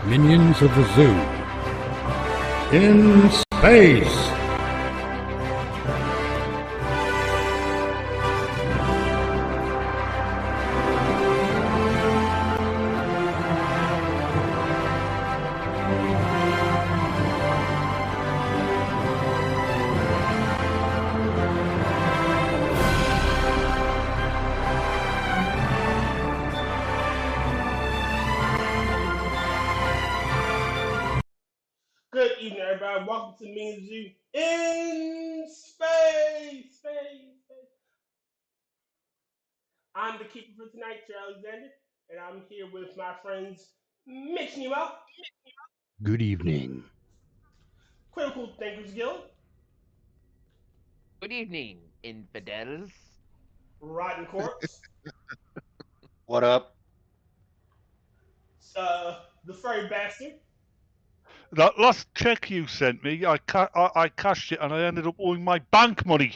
Minions of the Zoo. In space! Good evening, everybody. Welcome to Minions of the Zoo in space. I'm the keeper for tonight, Tyr Alexander, and I'm here with my friends Mitch Nemo, Good evening. Critical Thinkers Guild, Good evening, infidels. Rotten Corpse, What up? the Furry Bastard, That last check you sent me, I cashed it and I ended up owing my bank money.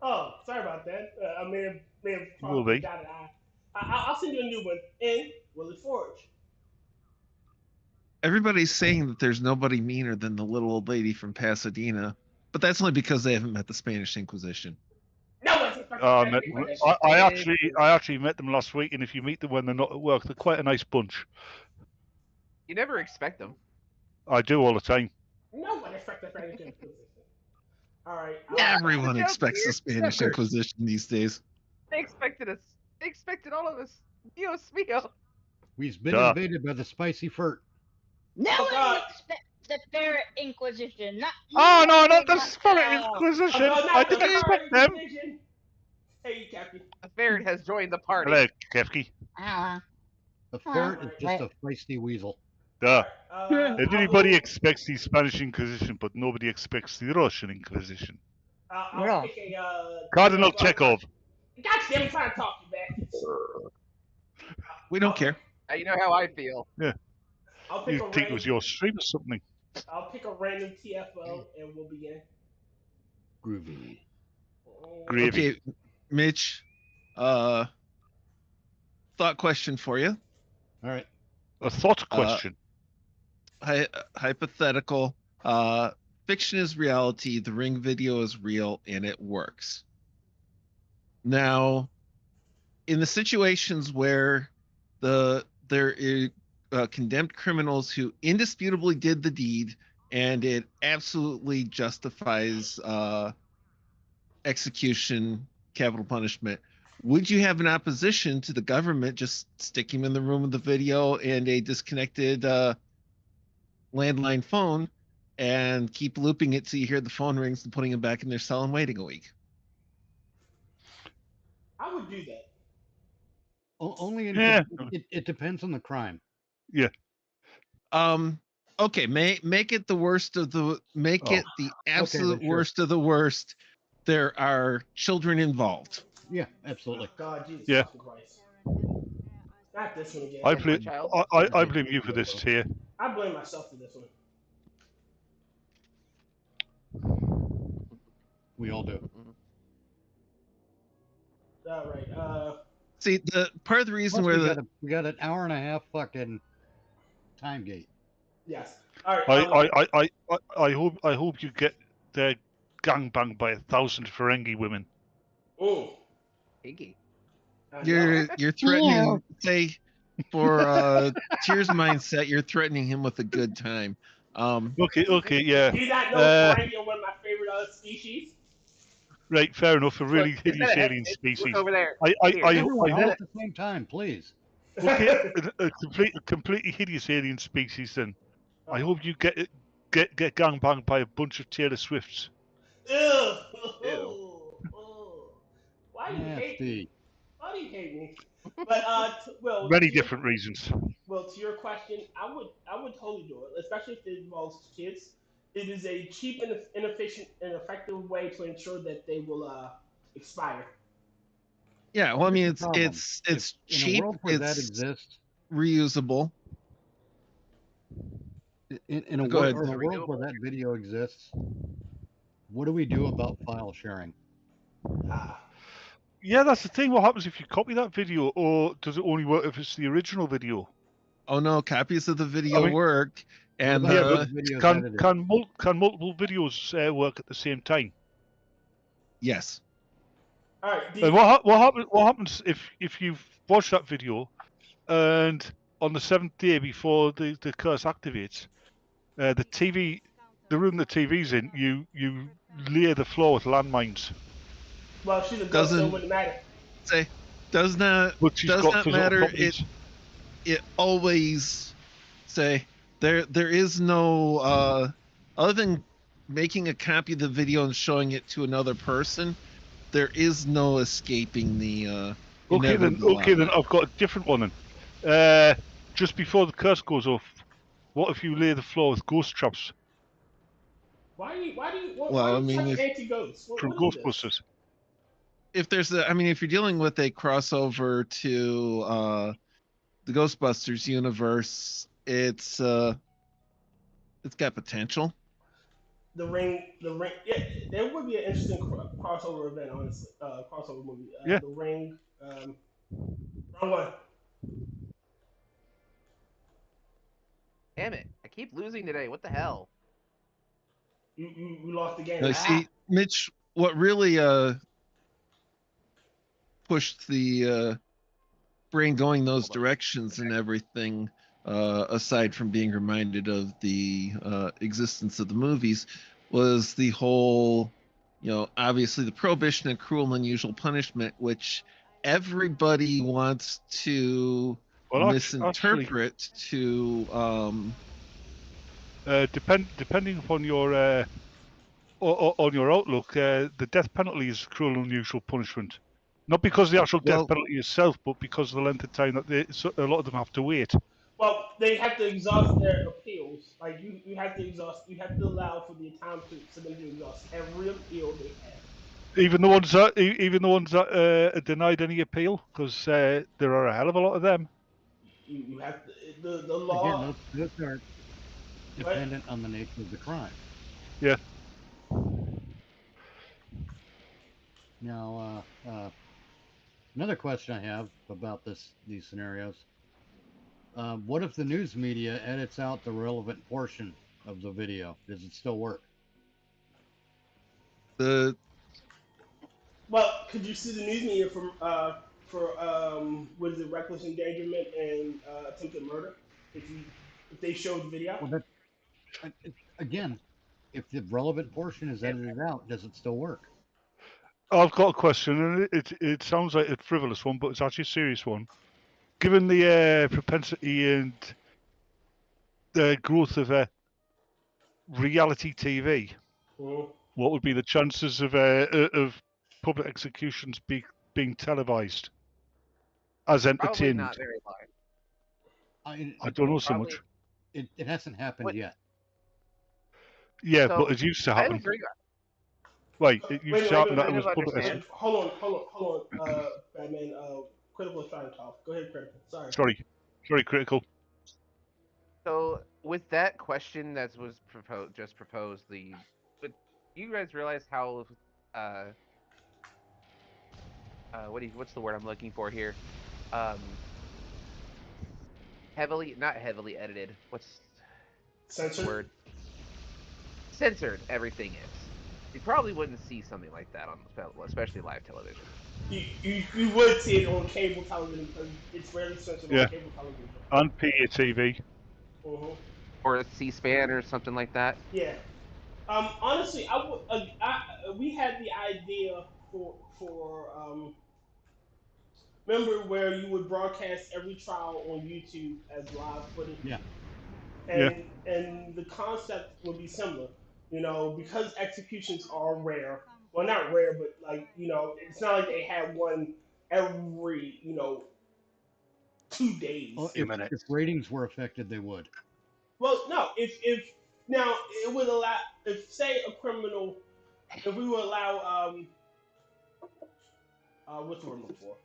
Oh, sorry about that. I may have Will probably be. got it. I'll send you a new one. And Willie Forge. Everybody's saying that there's nobody meaner than the little old lady from Pasadena, but that's only because they haven't met the Spanish Inquisition. No one's expecting that. I actually met them last week, and if you meet them when they're not at work, they're quite a nice bunch. You never expect them. I do all the time. No one expects that. All right. Everyone Joke expects the here. Spanish Never. Inquisition these days. They expected us. They expected all of us. Dios mío. We've been Duh. invaded by the spicy furt. No Oh, one God. expects the Ferret Inquisition. Oh no, not the no. Spirit Inquisition! I didn't expect them. Hey, Captain. The ferret has joined the party. Hello, Kefki. The ferret is just a feisty weasel. Duh. Uh, Everybody expects the Spanish Inquisition, but nobody expects the Russian Inquisition. I'll pick a. Cardinal Chekhov. God damn, I'm trying to talk you back. We don't care. You know how I feel. I'll pick You a think it was your stream or something? I'll pick a random TFO and we'll begin. Groovy. Gravy. Okay, Mitch, thought question for you. All right. A thought question. Hypothetical. Fiction is reality. The Ring video is real, and it works. Now, in the situations where there is condemned criminals who indisputably did the deed, and it absolutely justifies execution, capital punishment, would you have an opposition to the government just sticking him in the room with the video and a disconnected landline phone and keep looping it till you hear the phone rings and putting him back in their cell and waiting a week? I would do that. Only it depends on the crime. Yeah. Okay, make it the worst of the it the absolute then sure. worst of the worst. There are children involved. Yeah, absolutely. Oh, God, Jesus Yeah. Christ. Not this one again. I blame you for this, Tyr. I blame myself for this one. We all do. All right. See, the part of the reason Plus, where we got an hour and a half fucking time gate. Yes. All right. I hope you get gangbanged by 1,000 Ferengi women. Oh. Iggy. you're threatening, say, for Tyr's mindset, you're threatening him with a good time. Okay, yeah. Do you not know Ferengi are one of my favorite species? Right, fair enough. A really Look, hideous look alien species. over there. Everyone, all hope at the same time, please. okay, a completely hideous alien species. Then I hope you get gangbanged by a bunch of Taylor Swifts. Ew. Ew. Why do you hate me? Nasty. Why do you hate me? But well, Many different reasons. Well, to your question, I would totally do it, especially if it involves kids. It is a cheap and inefficient and effective way to ensure that they will expire. Yeah, well, I mean, Problem. it's cheap, In a world where that it's exists, reusable. in a Go ahead. world where that video exists, what do we do about file sharing? Yeah, that's the thing. What happens if you copy that video, or does it only work if it's the original video? oh no, copies of the video work, and What about Yeah, those but videos edited? can multiple videos work at the same time? yes, All right. And what happens if you've watched that video and on the 7th day before the curse activates, the room the TV's in, you lay the floor with landmines. Well, she's a ghost, so it doesn't wouldn't matter. say does not But she's does got not physical matter. properties. It always say there is no other than making a copy of the video and showing it to another person. There is no escaping the inevitable Okay then, outcome. I've got a different one then. Just before the curse goes off, what if you lay the floor with ghost traps Why are you Well, I mean, such anti-ghosts? from What is this? Ghostbusters? If there's if you're dealing with a crossover to the Ghostbusters universe, it's got potential. The ring. Yeah, there would be an interesting crossover event, honestly. Crossover movie. Yeah. The ring. Wrong one. Damn it! I keep losing today. What the hell? You lost the game. Now, see, Mitch, what really pushed the brain going those directions and everything, aside from being reminded of the existence of the movies, was the whole, obviously the prohibition and cruel and unusual punishment, which everybody wants to misinterpret depending upon your on your outlook, the death penalty is cruel and unusual punishment. Not because of the actual death penalty itself, but because of the length of time that a lot of them have to wait. Well, they have to exhaust their appeals. Like you have to exhaust. You have to allow for the time for them to exhaust every appeal they have. Even the ones that denied any appeal, because there are a hell of a lot of them. You have to, the law. Again, those are dependent on the nature of the crime. Yeah. Now, another question I have about these scenarios. What if the news media edits out the relevant portion of the video? Does it still work? Well, could you sue the news media for what is it, reckless endangerment and attempted murder if they showed the video? Well, again, if the relevant portion is edited out, does it still work? I've got a question, and it sounds like a frivolous one, but it's actually a serious one. Given the propensity and the growth of reality TV, what would be the chances of public executions being televised as entertainment? Probably not very high. I don't know so much. It hasn't happened yet. Yeah, So, but it used to happen. I agree. Right, it used to happen that it was public execution. Hold on, Batman. Critical is trying to talk. Go ahead, Critical. Sorry, Critical. So with that question that was proposed, but you guys realize how what's the word I'm looking for here? Not heavily edited. What's censored? the word? Censored everything is. You probably wouldn't see something like that on especially live television. You would see it on cable television because it's rarely censored on cable television. On PATV. Or C-SPAN or something like that. Yeah. Honestly, we had the idea for remember where you would broadcast every trial on YouTube as live footage. Yeah. And the concept would be similar. Because executions are rare. Well, not rare, but it's not like they had one every 2 days. Well, if ratings were affected, they would. Well, no. If now it would allow, if say a criminal, if we would allow what's the word I'm looking for?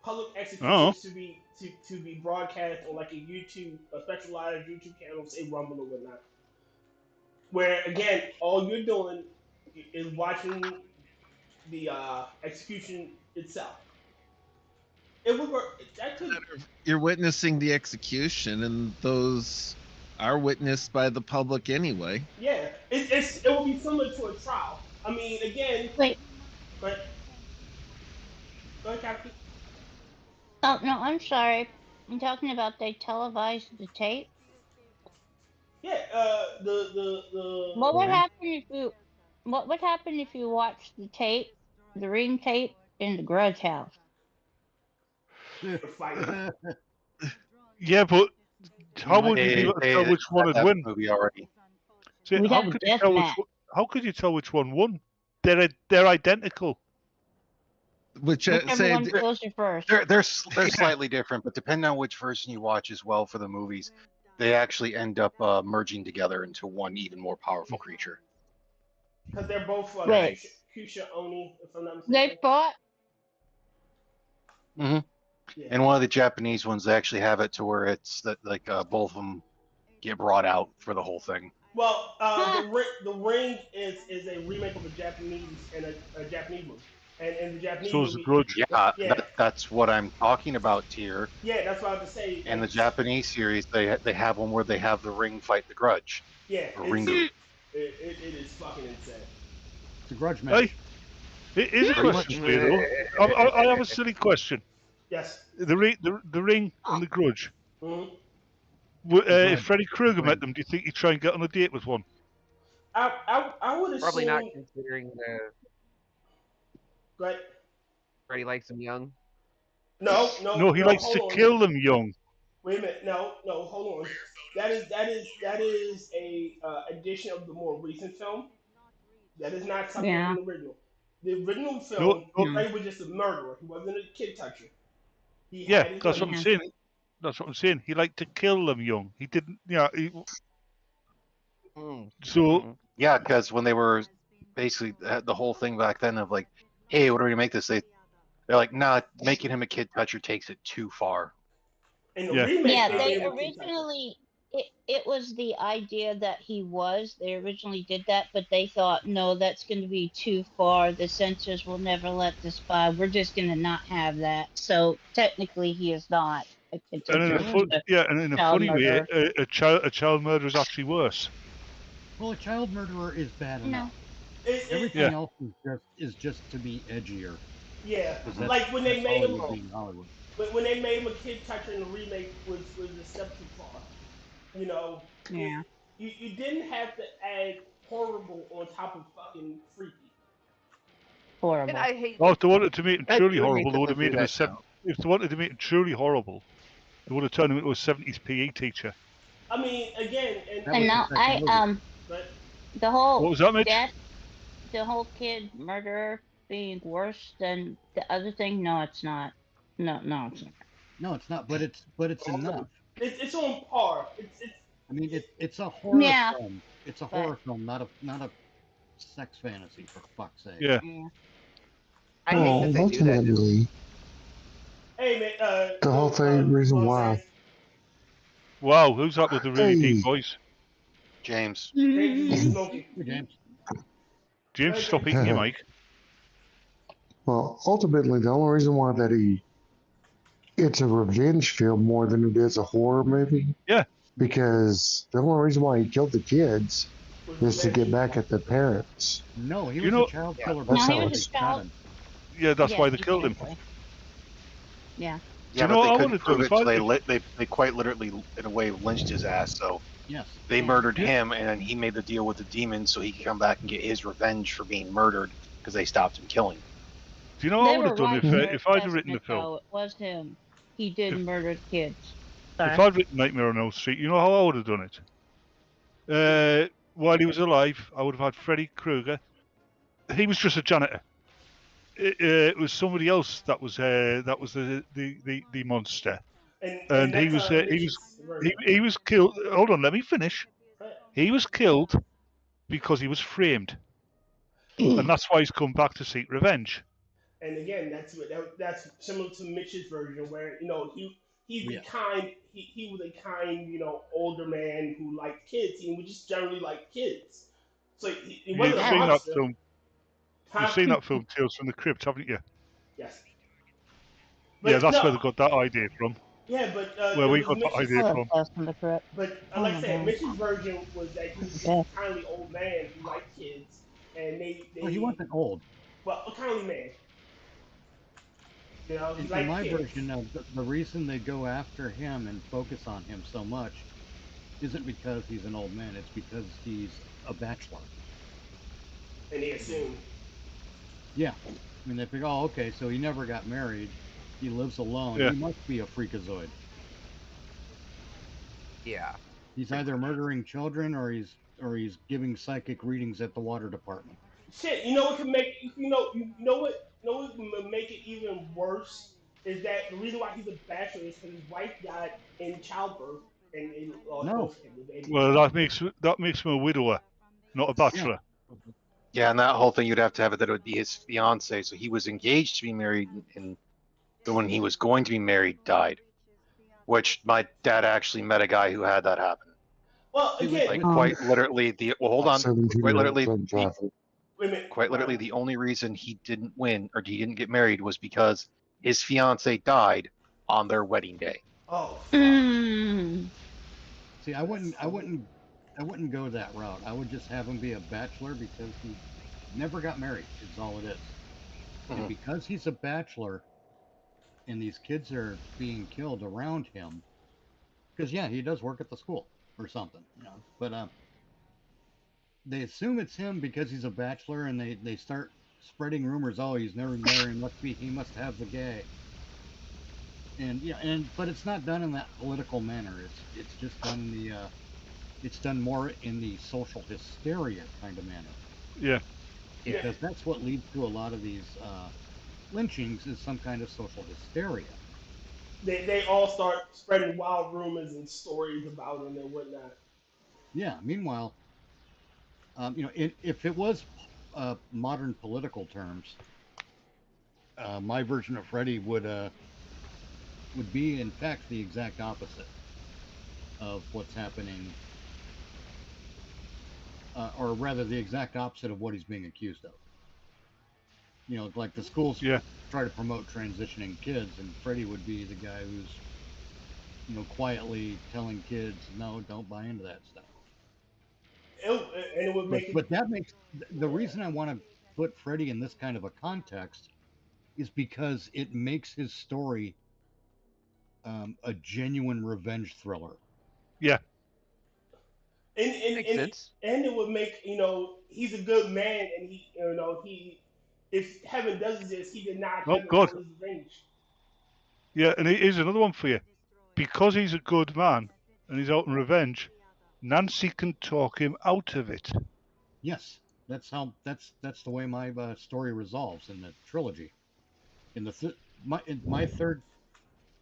Public executions to be broadcast on like a specialized YouTube channel, say Rumble or whatnot. Where again, all you're doing is watching the execution itself. it would work. That could. You're witnessing the execution, and those are witnessed by the public anyway. Yeah, it will be similar to a trial. I mean, again, Wait. but go ahead, Captain. Oh no, I'm sorry. I'm talking about they televised the tape. Yeah, the What would Right. happen if you? What would happen if you watched the tape, the ring tape, in the Grudge House? the fight. Yeah, but how would you be They, able to they tell which one had would that win? movie already. See, We'd how have a could you death tell which match. one, how could you tell which one won? They're identical. Which Whichever say one closer first. They're slightly different, but depending on which version you watch as well for the movies, they actually end up merging together into one even more powerful creature. Because they're both Wait. Kusha Oni, if I'm not They mistaken. fought. hmm Yeah. And one of the Japanese ones, they actually have it to where it's that like both of them get brought out for the whole thing. Well, the ring is a remake of a Japanese and a Japanese movie, and in the Japanese So is the movie, Grudge. Yeah, Yeah. that's what I'm talking about, Tyr. yeah, that's what I was to say. In the Japanese series, they have one where they have the ring fight the Grudge. yeah, Or it's, Ringu. it is fucking insane. It's a grudge match. Hey, it is a Pretty question for you though. I have a silly question. Yes. The ring and the Grudge. Mm-hmm. If Freddy Krueger met them, do you think he'd try and get on a date with one? I would assume. Probably not, considering But Freddy likes him young. no, he likes hold to on. kill them young. Wait a minute. No, hold on. That is a addition of the more recent film. That is not something from the original. The original film, Freddy was just a murderer. He wasn't a kid toucher. Yeah, that's what I'm saying. That's what I'm saying. He liked to kill them young. He didn't. Yeah. So yeah, because when they were basically the whole thing back then of like, hey, what are we gonna make this? They're like, nah, making him a kid toucher takes it too far. In the remake, they originally it was the idea that he was. They originally did that, but they thought, no, that's going to be too far. The censors will never let this by. We're just going to not have that. So technically, he is not. And in a funny way, a child murderer is actually worse. Well, a child murderer is bad enough. Everything else is just to be edgier. Yeah, like when they made him. When they made him a kid toucher in the remake was a step too far. You know. Yeah. You didn't have to add horrible on top of fucking freaky. Horrible. And I hate. Oh, if they wanted to make him truly horrible, they would have made him If they wanted to make him truly horrible, they would have turned him into a 70s PE teacher. I mean, again, and now the whole what was that, Mitch? The whole kid murderer being worse than the other thing. No, it's not. No, it's not. No, it's not. But it's enough. It's on par. I mean, it's a horror film. It's a horror film, not a sex fantasy, for fuck's sake. Yeah. I hate that they do that. Ultimately, hey, man, the whole thing, reason why. Wow, who's up with the really deep voice? James. James, stop eating your mic. Well, ultimately, the only reason why that it's a revenge film more than it is a horror movie. Yeah. Because the only reason why he killed the kids is to get back at the parents. No, he was a child killer. No, he was a child. Yeah, that's why they killed him. Yeah. Yeah, but they couldn't prove it, so they quite literally, in a way, lynched his ass. So they murdered him, and then he made the deal with the demons so he could come back and get his revenge for being murdered because they stopped him killing. Do you know what I would have done if I'd written the film? It was him. He did murder kids. Sorry. If I'd written Nightmare on Elm Street, you know how I would have done it? While he was alive, I would have had Freddy Krueger. He was just a janitor. It was somebody else that was the monster, and he was killed. Hold on, let me finish. He was killed because he was framed, and that's why he's come back to seek revenge. And again, that's similar to Mitch's version, where he was a kind older man who liked kids. He would just generally like kids. So he wasn't a monster. You've seen that film, Tales from the Crypt, haven't you? Yes. Yeah, that's where they got that idea from. Yeah, but where we got Mitch's, that idea from. But like I said, Mitch's version was that he was just a kindly old man who liked kids, and Well, he wasn't old. Well, a kindly man. You know, he In liked my kids. version of the reason they go after him and focus on him so much isn't because he's an old man. It's because he's a bachelor. And they assume. Yeah. I mean, they figure, oh, okay, so he never got married. He lives alone. Yeah. He must be a freakazoid. Yeah. He's either murdering children or he's giving psychic readings at the water department. Shit, you know what can make you know what can make it even worse is that the reason why he's a bachelor is because his wife died in childbirth and No. Well, that makes him a widower, not a bachelor. Yeah, and that whole thing you'd have to have it that it would be his fiance. So he was engaged to be married, and when he was going to be married, died. Which my dad actually met a guy who had that happen. Well, again, like quite literally hold on, quite literally the only reason he didn't win or he didn't get married was because his fiance died on their wedding day. Oh. See, I wouldn't go that route. I would just have him be a bachelor because he never got married. Is all it is. And because he's a bachelor, and these kids are being killed around him, because yeah, he does work at the school or something, you know. But they assume it's him because he's a bachelor, and they start spreading rumors. Oh, he's never married. He must have the gay. And yeah, but it's not done in that political manner. It's just done in the it's done more in the social hysteria kind of manner. Yeah. Because that's what leads to a lot of these lynchings is some kind of social hysteria. They all start spreading wild rumors and stories about him and whatnot. Yeah. Meanwhile, if it was modern political terms, my version of Freddy would be in fact the exact opposite of what's happening, or rather the exact opposite of what he's being accused of. You know, like the schools try to promote transitioning kids, and Freddy would be the guy who's, quietly telling kids, no, don't buy into that stuff. And it would make but that makes the reason I want to put Freddy in this kind of a context is because it makes his story a genuine revenge thriller. Yeah. And it would make, he's a good man, and he if heaven does exist, he did not have his revenge. Yeah, and here's another one for you. Because he's a good man and he's out in revenge, Nancy can talk him out of it. Yes, that's the way my story resolves in the trilogy. In my third,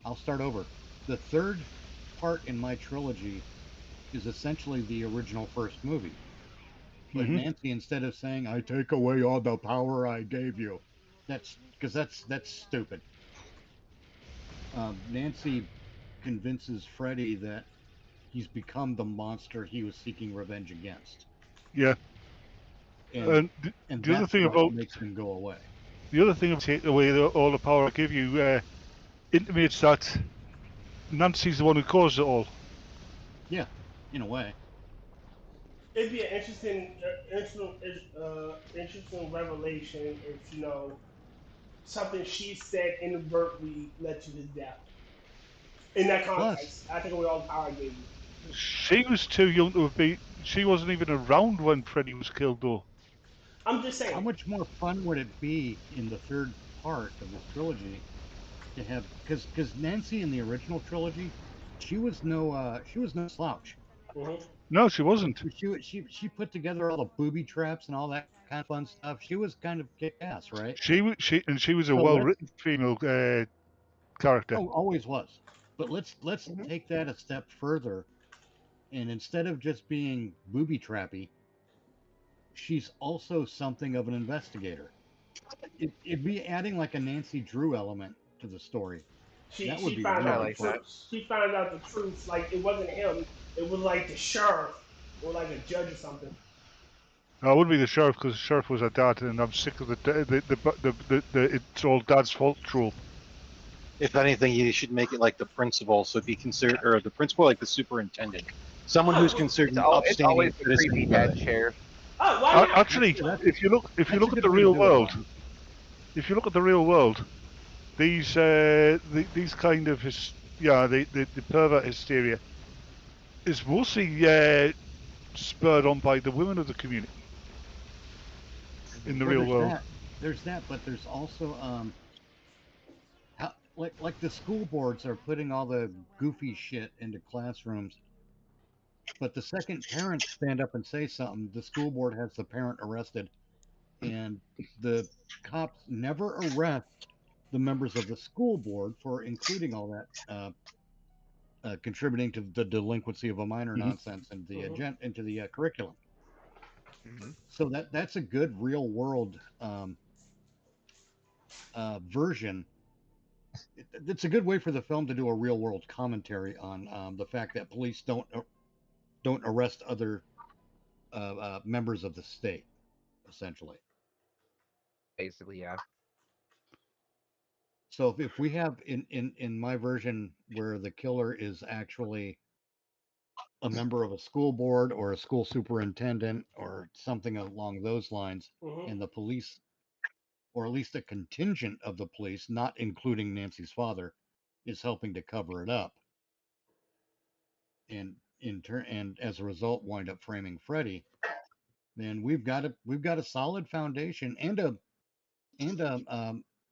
I'll start over. The third part in my trilogy is essentially the original first movie. But Nancy, instead of saying, I take away all the power I gave you, that's stupid. Nancy convinces Freddy that he's become the monster he was seeking revenge against. Yeah. And the other thing about makes him go away. The other thing of take away all the power I give you intimates that Nancy's the one who caused it all. Yeah, in a way. It'd be an interesting revelation if something she said inadvertently led to his death. In that context, I think away all the power I gave you. She was too young to have been. She wasn't even around when Freddy was killed, though. I'm just saying. How much more fun would it be in the third part of this trilogy to have? Because Nancy in the original trilogy, she was no slouch. Mm-hmm. No, she wasn't. She put together all the booby traps and all that kind of fun stuff. She was kind of kick-ass, right? She was a well-written female character. Oh, always was. But let's take that a step further, and instead of just being booby trappy, she's also something of an investigator. It'd be adding like a Nancy Drew element to the story. She found out the truth. Like it wasn't him. It was like the sheriff or like a judge or something. No, it wouldn't be the sheriff because the sheriff was her dad, and I'm sick of the it's all dad's fault trope. If anything, you should make it like the principal, so be considered, or the principal like the superintendent, someone who's considered It's, an it's upstanding always the citizen. creepy dad chair. Oh, why not? Actually, if you look at the real world, if you look at the real world, these kind of the pervert hysteria is mostly spurred on by the women of the community in the real world. There's that, but there's also like the school boards are putting all the goofy shit into classrooms, but the second parents stand up and say something, the school board has the parent arrested, and the cops never arrest the members of the school board for including all that contributing to the delinquency of a minor nonsense into the curriculum. So that's a good real world version. It's a good way for the film to do a real world commentary on the fact that police don't arrest other members of the state, essentially. Basically, yeah. So if we have in my version where the killer is actually a member of a school board or a school superintendent or something along those lines, and the police, or at least a contingent of the police, not including Nancy's father, is helping to cover it up, and and as a result wind up framing Freddy, then we've got a solid foundation and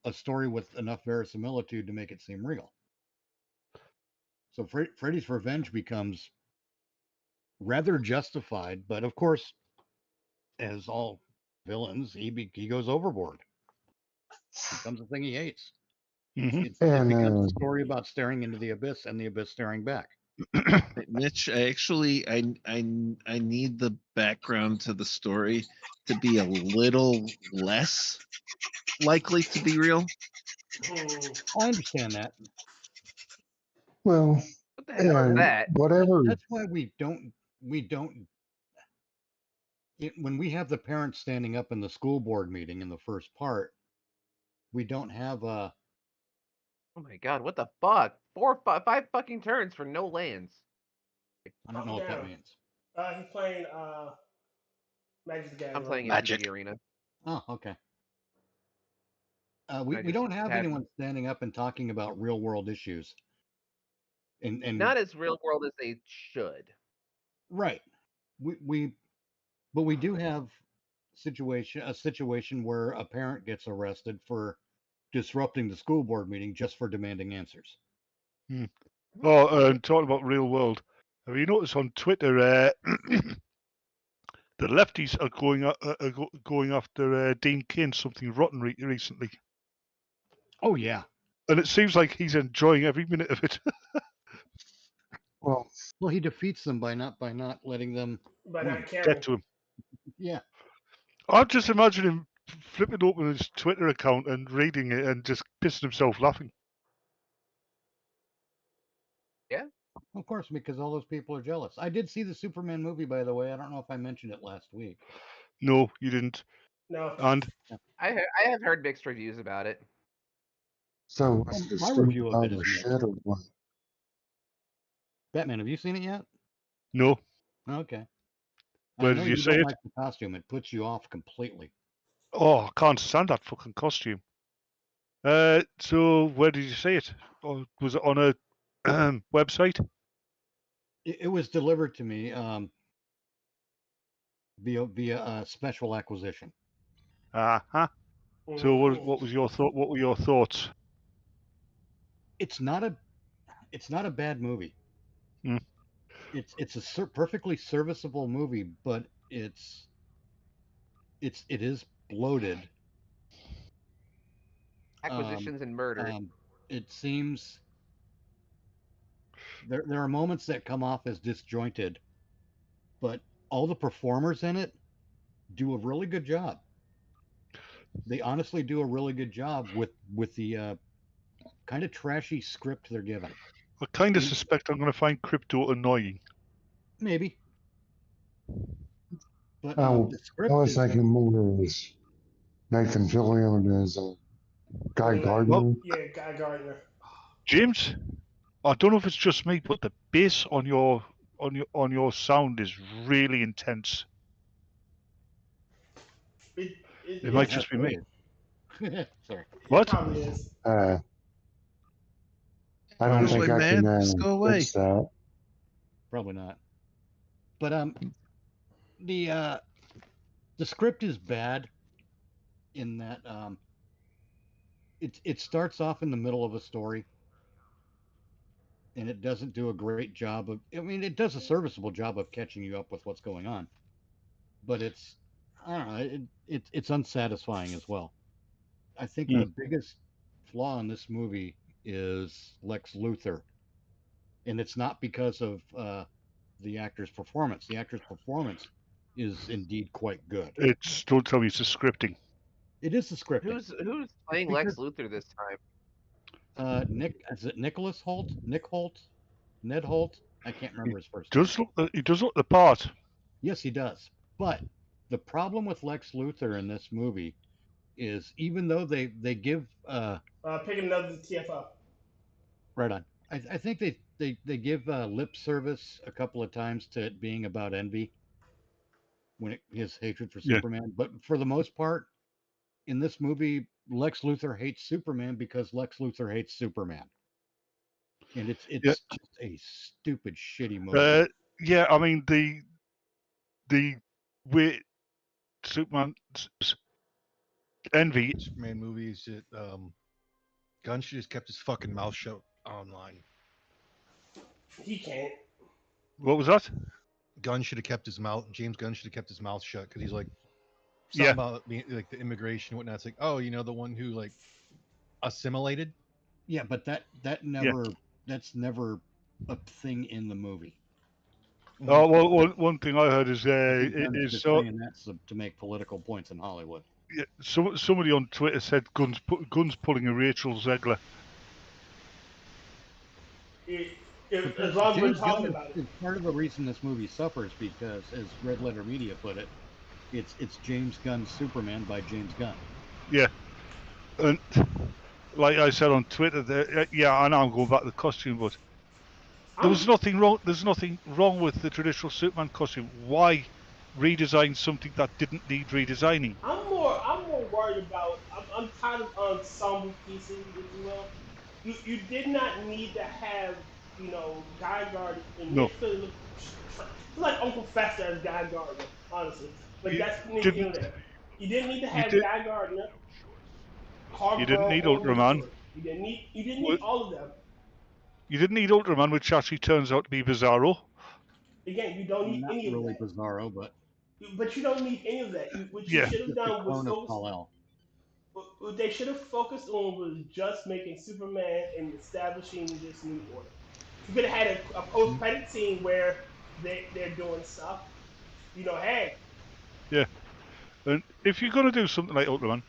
a story with enough verisimilitude to make it seem real. So Freddy's revenge becomes rather justified, but of course, as all villains, he goes overboard. It becomes a thing he hates. It becomes a story about staring into the abyss and the abyss staring back. Mitch, I need the background to the story to be a little less likely to be real. I understand that. Well, what the hell is that? Whatever. That's why we don't. When we have the parents standing up in the school board meeting in the first part, we don't have a. Oh my god! What the fuck? 5 fucking turns for no lands. I don't know what that means. He's playing Magic the Gathering. I'm playing Magic the arena. Oh, okay. We don't have anyone standing up and talking about real world issues. And not as real world as they should. Right. But we do have a situation where a parent gets arrested for disrupting the school board meeting just for demanding answers. Oh, and talking about real world, have you noticed on Twitter the lefties are going after Dean Cain something rotten recently? Oh yeah, and it seems like he's enjoying every minute of it. Well, he defeats them by not letting them get to him. Yeah, I'm just imagining him flipping open his Twitter account and reading it and just pissing himself laughing. Yeah, of course, because all those people are jealous. I did see the Superman movie, by the way. I don't know if I mentioned it last week. No, you didn't. No. And I have heard mixed reviews about it. So my review of it is shit or what? Batman, have you seen it yet? No. Okay. Where did you say it? Like the costume, it puts you off completely. Oh, I can't stand that fucking costume. So where did you see it? Or was it on a website? It was delivered to me via special acquisition. Uh-huh. So what was your thought? What were your thoughts? It's not a bad movie. It's a perfectly serviceable movie, but it is bloated. Acquisitions and murder. It seems there are moments that come off as disjointed, but all the performers in it do a really good job. They honestly do a really good job with the kind of trashy script they're given. I kind of suspect I'm going to find Crypto annoying. Maybe. But the script I was thinking more as Nathan Fillion as Guy Gardner. Yeah, Guy Gardner. James, I don't know if it's just me, but the bass on your sound is really intense. It might just be me. Sorry. What? It probably is. I don't think I can Just go away. fix that. Probably not. But the script is bad in that it starts off in the middle of a story, and it doesn't do a great job of. I mean, it does a serviceable job of catching you up with what's going on, but it's I don't know. It's unsatisfying as well. I think the biggest flaw in this movie is Lex Luthor, and it's not because of the actor's performance. The actor's performance is indeed quite good. Don't tell me it's the scripting. It is the scripting. Who's playing Lex Luthor this time? Is it Nicholas Holt? Nick Holt? Ned Holt? I can't remember his first name. He does look the part. Yes, he does. But the problem with Lex Luthor in this movie is even though they give picking another TFO. Right on. I think they give lip service a couple of times to it being about envy when his hatred for Superman. But for the most part, in this movie, Lex Luthor hates Superman because Lex Luthor hates Superman. And it's just a stupid, shitty movie. Yeah, I mean the way Superman envy Superman movies that Gunn should have kept his fucking mouth shut online. He can't. What was that? Gunn should have kept his mouth. James Gunn should have kept his mouth shut because he's like something about being like the immigration and whatnot. It's like, oh, you know, the one who like assimilated. Yeah, but that's never a thing in the movie. Oh well, one thing I heard is saying that's to make political points in Hollywood. Yeah, somebody on Twitter said Gunn's pulling a Rachel Zegler. As long as we're talking about it. Part of the reason this movie suffers because, as Red Letter Media put it, it's James Gunn's Superman by James Gunn. Yeah, and like I said on Twitter, I know I'm going back to the costume, but there was nothing wrong. There's nothing wrong with the traditional Superman costume. Why redesign something that didn't need redesigning? I'm more worried about. I'm tired of ensemble pieces, if you will. You did not need to have, you know, Guy Gardner in No. this. Like Uncle Fester as Guy Gardner, honestly. But that's neither here nor there. You didn't need to have Guy Gardner. You didn't need Ultraman. You didn't need all of them. You didn't need Ultraman, which actually turns out to be Bizarro. Again, you don't need any of that. Not really Bizarro, but you don't need any of that. What you should have done was focus. What they should have focused on was just making Superman and establishing this new order. You could have had a post-credit scene where they're doing stuff. You know, hey. Yeah. And if you're going to do something like Ultraman,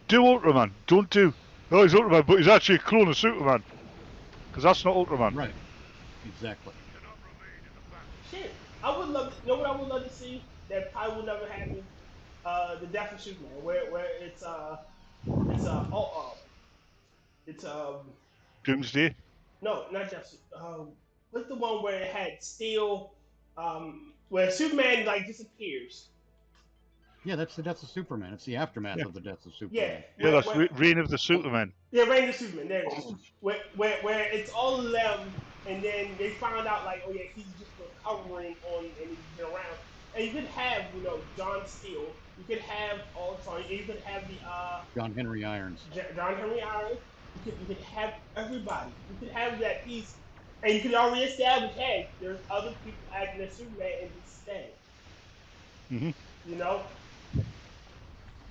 do Ultraman. Don't do, oh, he's Ultraman, but he's actually a clone of Superman. Because that's not Ultraman. Right. Exactly. Shit. I would love to, you know what I would love to see that probably will never happen? The Death of Superman, where it's Doomsday? No, not just what's the one where it had Steel where Superman like disappears? Yeah, that's the Death of Superman. It's the aftermath of the Death of Superman. Yeah, that's Reign of the Superman. Yeah, Reign of Superman. There it is. Where it's all of them, and then they found out like, oh yeah, he's just recovering on, and he's been around. And you could have, you know, John Steele. You could have Ultron. You could have the John Henry Irons. John Henry Irons. You could have everybody. You could have that piece, and you could already establish, hey, there's other people acting as Superman and just stay. Mm-hmm. You know.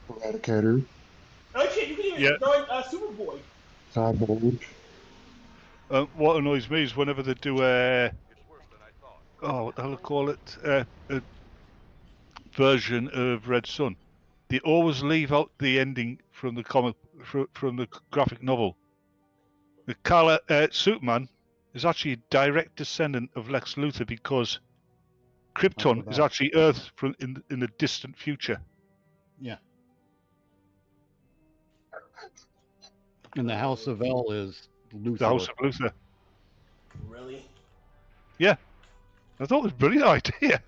Eradicator. Oh shit! You can even join Superboy. Cyborg. What annoys me is whenever they do what the hell do I call it? A version of Red Sun, they always leave out the ending from the comic, from the graphic novel. The Superman is actually a direct descendant of Lex Luthor because Krypton is actually Earth in the distant future. Yeah. And the House of L is The House of BLooZeR. Really? Yeah. I thought it was a brilliant idea.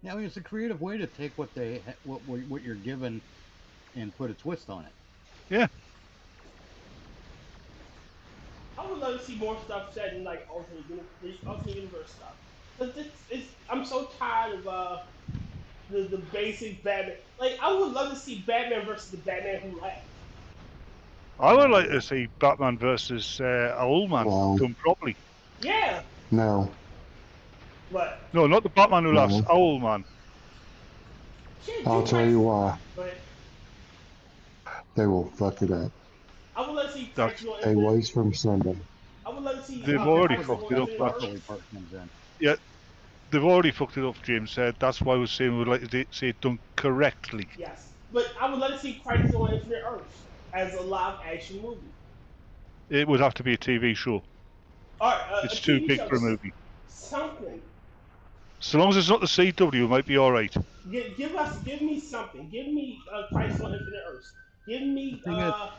Yeah, I mean, it's a creative way to take what you're given and put a twist on it. Yeah. I would love to see more stuff set in like alternate universe stuff. Cause I'm so tired of the basic Batman. Like I would love to see Batman versus the Batman who left. I would like to see Batman versus Owlman done properly. Yeah. No. What? No, not the Batman who laughs. Owlman. I'll tell you why. But they will fuck it up. I would love to see a ways from Sunday. I would love to see. They've already fucked it up. Yeah, they've already fucked it up. James said that's why we're saying we'd like to see it done correctly. Yes, but I would love to see Crisis on Infinite Earths as a live action movie. It would have to be a TV show. It's too big for a movie. Something. So long as it's not the CW, it might be all right. Give me something. Give me Crisis on Infinite Earths. Give me the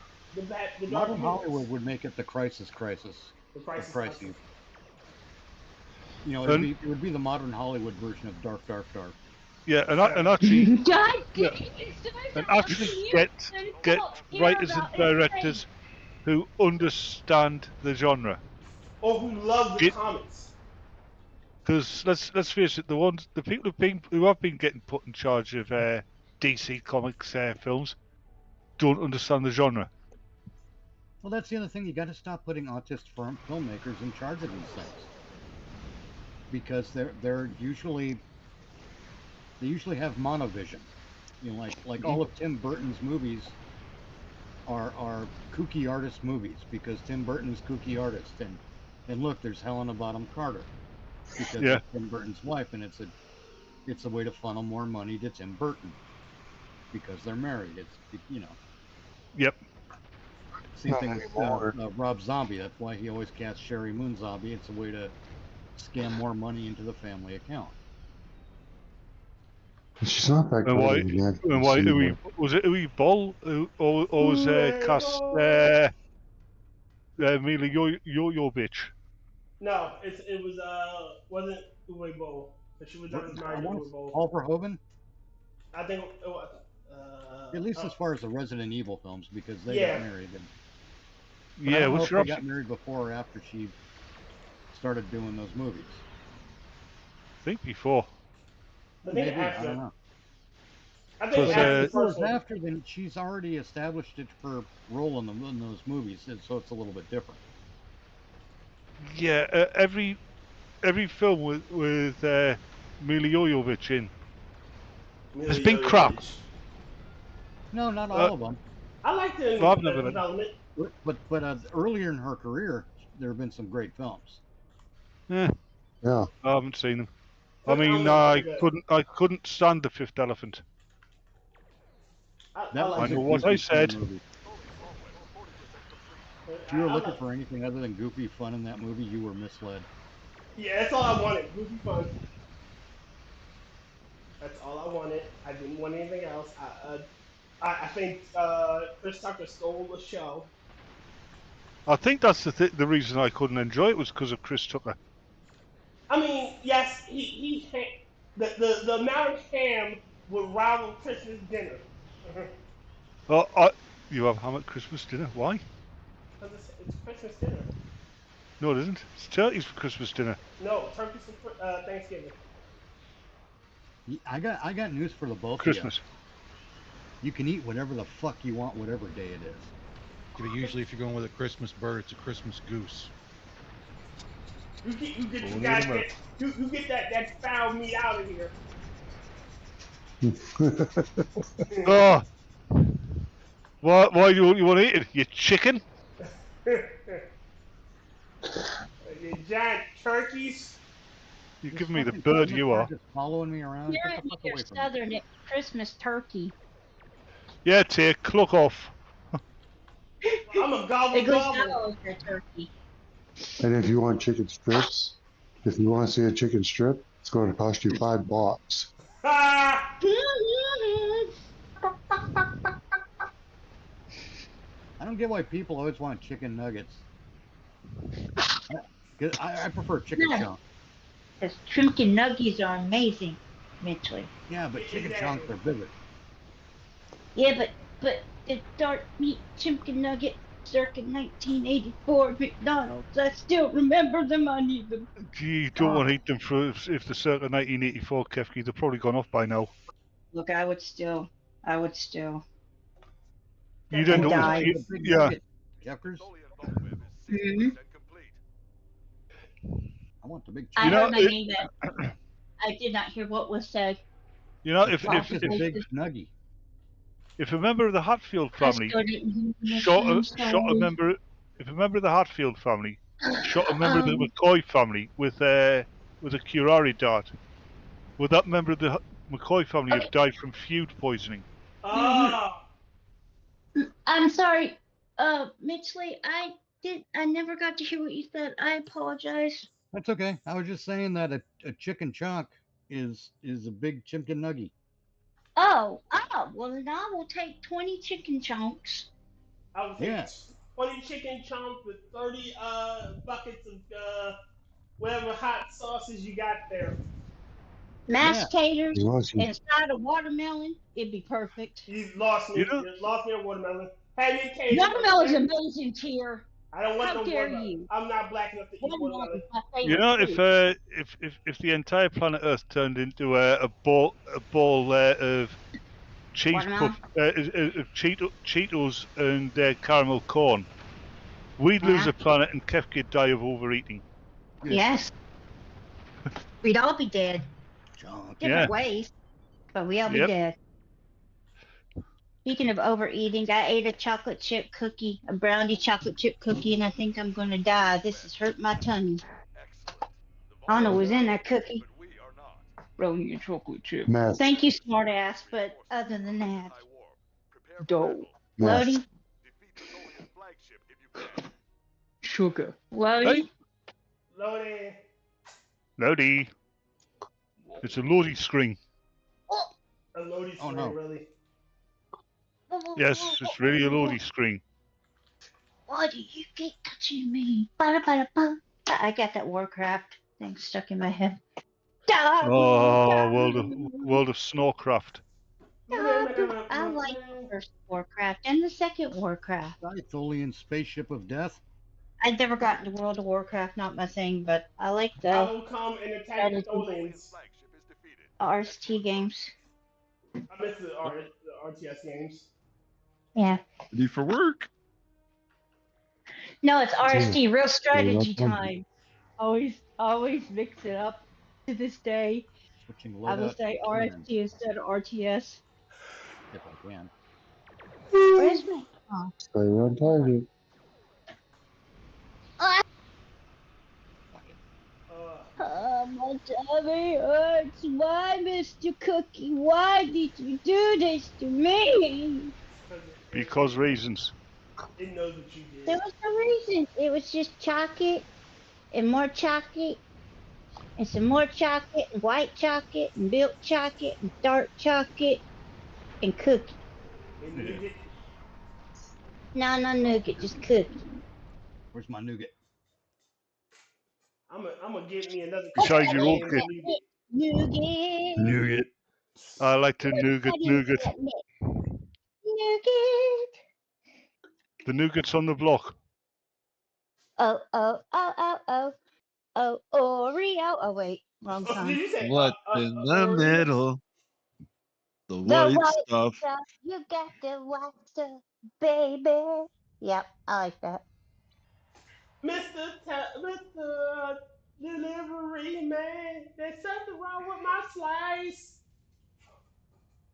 Modern Hollywood would make it the Crisis. The Crisis. You know, it would be the modern Hollywood version of Dark. Yeah, and actually, God, yeah, and actually get writers and directors who understand the genre. Or who love the comics. Because let's face it, the people who have been getting put in charge of DC Comics films don't understand the genre. Well, that's the other thing. You got to stop putting autistic filmmakers in charge of these things, because they usually have monovision. You know, like all of Tim Burton's movies are kooky artist movies because Tim Burton's kooky artist, and look, there's Helena Bonham Carter because it's Tim Burton's wife, and it's a way to funnel more money to Tim Burton because they're married. It's Yep. Same thing with Rob Zombie. That's why he always casts Sherry Moon Zombie. It's a way to scam more money into the family account. She's not that great. And why? Was it Uwe Boll or was cast Mila Jovovich? No, it was wasn't Uwe Boll, but she was married to Uwe Boll. Paul Verhoeven. I think it was. At least as far as the Resident Evil films, because they got married. I don't know if they got married before or after she started doing those movies. I think before. Maybe, I don't know. I think if it was after, then she's already established her role in those movies, so it's a little bit different. Yeah, every film with Mila Jovovich in has been crap. No, not all of them. I like the development. But earlier in her career, there have been some great films. Yeah. I haven't seen them. I mean, I couldn't stand The Fifth Elephant. I know what I said. If you were looking for anything other than goofy fun in that movie, you were misled. Yeah, that's all I wanted. Goofy fun. That's all I wanted. I didn't want anything else. I think Chris Tucker stole the show. I think that's the reason I couldn't enjoy it was because of Chris Tucker. I mean, yes, the amount of ham would rival Christmas dinner. You have ham at Christmas dinner? Why? Because it's Christmas dinner. No, it isn't. It's turkeys for Christmas dinner. No, turkeys for Thanksgiving. I got news for the both Christmas. of you. You can eat whatever the fuck you want, whatever day it is. But usually, if you're going with a Christmas bird, it's a Christmas goose. You get that foul meat out of here. Oh, why do you want to eat it? You chicken? You giant turkeys. You give me the bird you are. Just following me around. You're Southern Christmas turkey. Yeah, Tyr, clock off. I'm a gobble. Turkey. And if you want chicken strips, if you want to see a chicken strip, it's going to cost you $5. Ah! I don't get why people always want chicken nuggets. I prefer chicken chunk. Because chicken nuggies are amazing, Mitchell. Yeah, but chicken chunks are bigger. Yeah, but the dark meat chicken nugget circa 1984 McDonald's. I still remember them. I need them. You don't want to eat them for if they're circa 1984, Kefki. They've probably gone off by now. Look, I would still. You'd end up with, yeah. Jeffers? Hmm? I want the big I heard my name that. I did not hear what was said. You know, if big nuggy. If a member of the Hatfield family shot a member, if a member of the Hatfield family shot a member of the McCoy family with a curare dart, would that member of the McCoy family have died from food poisoning? I'm sorry, Mitchley. I never got to hear what you said. I apologize. That's okay. I was just saying that a chicken chunk is a big chicken nugget. Oh, well then I will take 20 chicken chunks. I will take 20 chicken chunks with 30 buckets of whatever hot sauces you got there. Mashed taters inside a watermelon, it'd be perfect. You lost me. You lost me on watermelon. Watermelon's amazing, Tyr. I don't want How no dare watermelon. you? I'm not black enough to eat watermelon. You know, if the entire planet Earth turned into a ball of cheese puff, Cheetos and caramel corn, we'd lose the planet and Kefki'd die of overeating. Yes. We'd all be dead. Different ways, but we all be dead. Speaking of overeating, I ate a chocolate chip cookie, a brownie chocolate chip cookie, and I think I'm going to die. This has hurt my tummy. I don't know what was in that cookie. Brownie and chocolate chip. Thank you, smart ass, but other than that, dough. Loading. Sugar. Loading. Loading. Loading. It's a Lodi screen. A Lodi screen, really? Yes, it's really a Lodi screen. Why do you keep touching me? I got that Warcraft thing stuck in my head. Oh, World of Snorcraft. I like the first Warcraft and the second Warcraft. Scythian Spaceship of Death. I'd never gotten to World of Warcraft, not my thing, but I like the I will come and attack the Tholians. RST games. I miss the RTS games. Yeah. Ready for work? No, it's RST, real strategy time. Always mix it up to this day. I will say RST instead of RTS. If I can. Where's my phone? Stay on target. My tummy hurts. Why, Mr. Cookie? Why did you do this to me? Because reasons. It knows what you did. There was no reason. It was just chocolate and more chocolate and some more chocolate and white chocolate and milk chocolate and dark chocolate and cookie. And nougat? No nougat, just cookie. Where's my nougat? I'm gonna get me another. Besides your old kid. Nougat. I like to nougat. Nougat. The nougat's on the block. Oh, Oreo. Oh, wait, wrong song. What's in the middle? The white stuff. You got the white stuff, baby. Yep, I like that. Mr. Delivery Man, there's something wrong with my slice.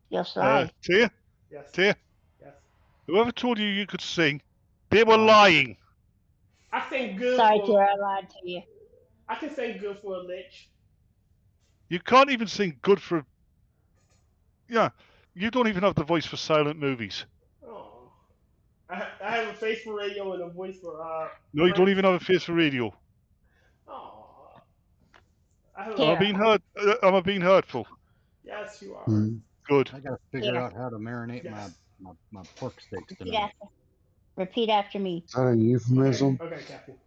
Your slice. Tyr? Yes. Tyr? Yes. Whoever told you could sing, they were lying. I sing good. Sorry, Tyr, I lied to you. I can sing good for a lich. You can't even sing good for. Yeah, you don't even have the voice for silent movies. Oh, I have a face for radio and a voice for. No, you don't even have a face for radio. Oh. I'm being hurtful. Yes, you are. Good. I gotta figure out how to marinate my pork steaks tonight. Repeat after me. Is that a euphemism? Okay, Captain.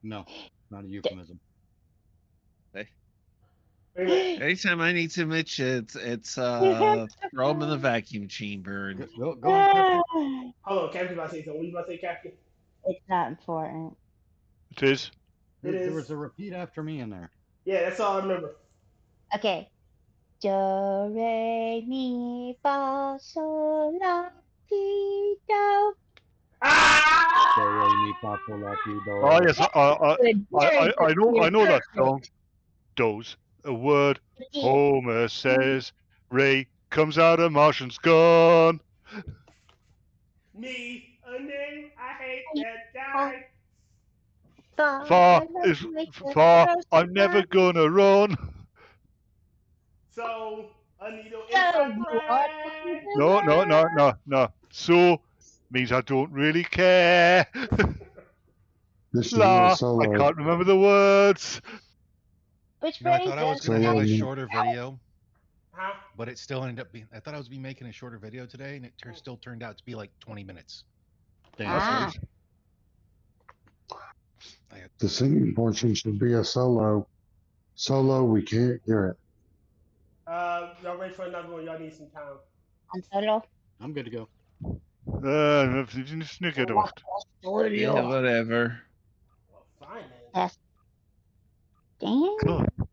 No, not a euphemism. Anytime I need to Mitch, it's throw him in the vacuum chamber. And... Go on, Hold on, Captain about to say something. What you about to say, Captain? It's not important. It is. There was a repeat after me in there. Yeah, that's all I remember. Okay. Do, re, mi, fa, sol, la, ti, do. Ah! Do, re, mi, fa, sol, la, ti, do. Oh yes, I know that song. Does a word Homer says, Ray comes out of Martian's gone. Me, a name I hate that die. Far is far. I'm never gonna run. So, a needle inside bread. No. So means I don't really care. La, I can't remember the words. Which I thought I was going to have a shorter video, Huh? but it still ended up being. I thought I was making a shorter video today, and it still turned out to be like 20 minutes. Ah. The singing portion should be a solo. Solo, we can't hear it. Y'all ready for another one? Y'all need some time. Solo. I'm good to go. Yeah, whatever. Well, fine then. Yes. Damn. God. I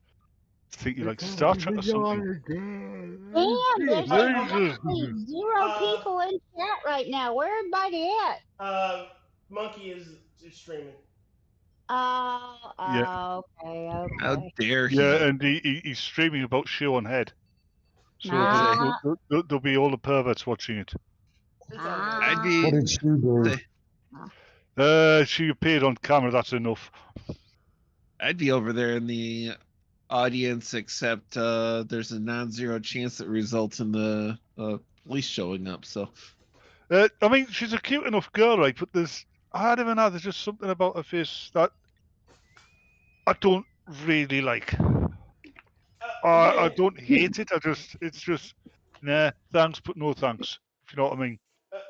think you like Star Trek or something. Damn, there's like 0 people in chat right now. Where everybody at? Monkey is streaming. Okay. How dare he? Yeah, and he's streaming about Show on Head. So there'll be all the perverts watching it. I'd be. What did she do? She appeared on camera. That's enough. I'd be over there in the audience, except there's a non-zero chance that results in the police showing up. So, I mean, she's a cute enough girl, right? But there's there's just something about her face that I don't really like. I don't hate it. It's just, nah, thanks, but no thanks. If you know what I mean.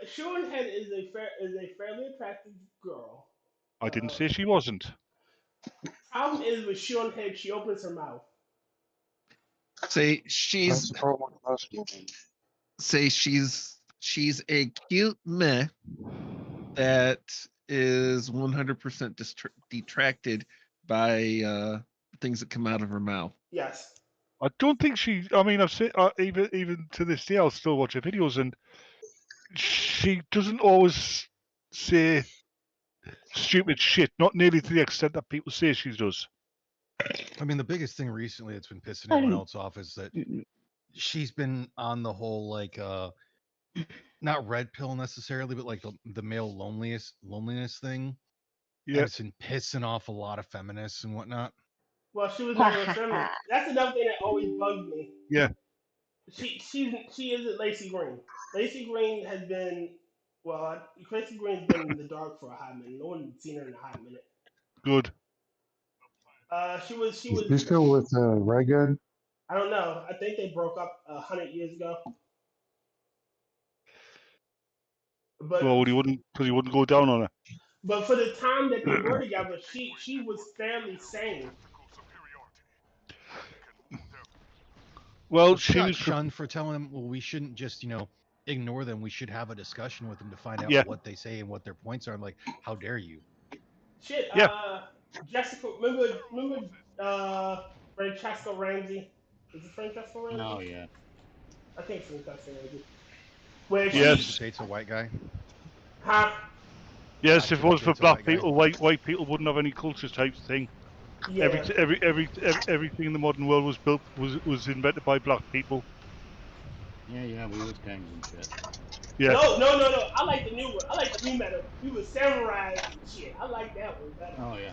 Sean Head is a fairly attractive girl. I didn't say she wasn't. Problem is with Sean Head, she opens her mouth. Say she's a cute meh that is 100% detracted by things that come out of her mouth. Yes. I don't think she. I mean, I've seen even to this day, I'll still watch her videos, and she doesn't always say stupid shit. Not nearly to the extent that people say she does. I mean, the biggest thing recently that's been pissing everyone else off is that she's been on the whole not red pill necessarily, but like the male loneliness thing. Yeah, it's been pissing off a lot of feminists and whatnot. Well, she was never a feminist. That's another thing that always bugged me. Yeah. She isn't Lacey Green. Lacey Green has been Lacey Green's been in the dark for a hot minute. No one's seen her in a hot minute. Good. She was. You still with Ray Gun? I don't know. I think they broke up 100 years ago. But well, he wouldn't go down on her. But for the time that they were together, she was fairly sane. Well, she was shunned for telling them, well, we shouldn't just, ignore them. We should have a discussion with them to find out what they say and what their points are. I'm like, how dare you? Shit. Jessica, remember Francesca Ramsey? Is it Francesca Ramsey? Oh yeah. I think it's Francesca Ramsey. Where she dates a white guy. Huh? Yes, if it was for black people, white people wouldn't have any culture type thing. Yeah. Everything in the modern world was invented by black people. Yeah, we was gangs and shit. Yeah. No. I like the new one. I like the new meta. We were samurais and shit. I like that one better. Oh yeah.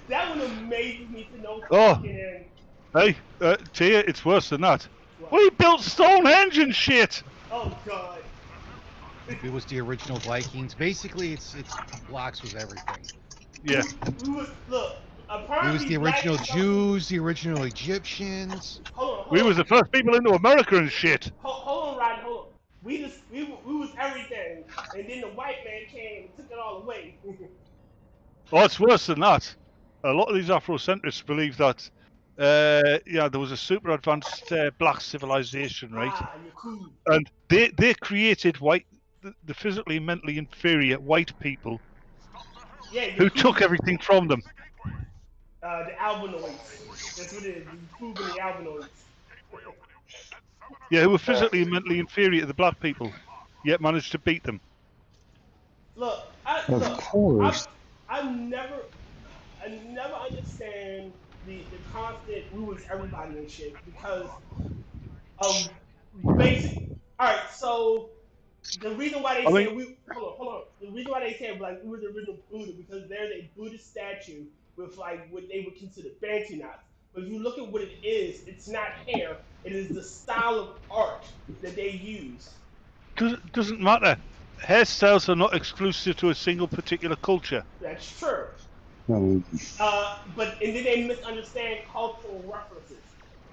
That one amazes me to no fucking end. Hey, Tyr, it's worse than that. What? We built Stonehenge and shit. Oh god. It was the original Vikings. Basically, it's blocks was everything. Yeah. It was the original Jews, the original Egyptians. Hold on. We was the first people into America and shit. Hold on, Ryan. Hold on. We was everything, and then the white man came and took it all away. Oh, it's worse than that. a lot of these Afrocentrists believe that, yeah, there was a super advanced black civilization, right? And they created the physically and mentally inferior white people, who took everything from them. The albinoids. That's what it is. The Yakub and the albinoids. Yeah, who were physically and mentally inferior to the black people, yet managed to beat them. Look, I never understand the constant we was everybody and shit because of basic. All right, so the reason why they said we hold on. The reason why they said like we were the original Buddha because there's a Buddhist statue with like what they would consider banty knots. But if you look at what it is, it's not hair. It is the style of art that they use. Doesn't matter. Hairstyles are not exclusive to a single particular culture. That's true. But and then they misunderstand cultural references.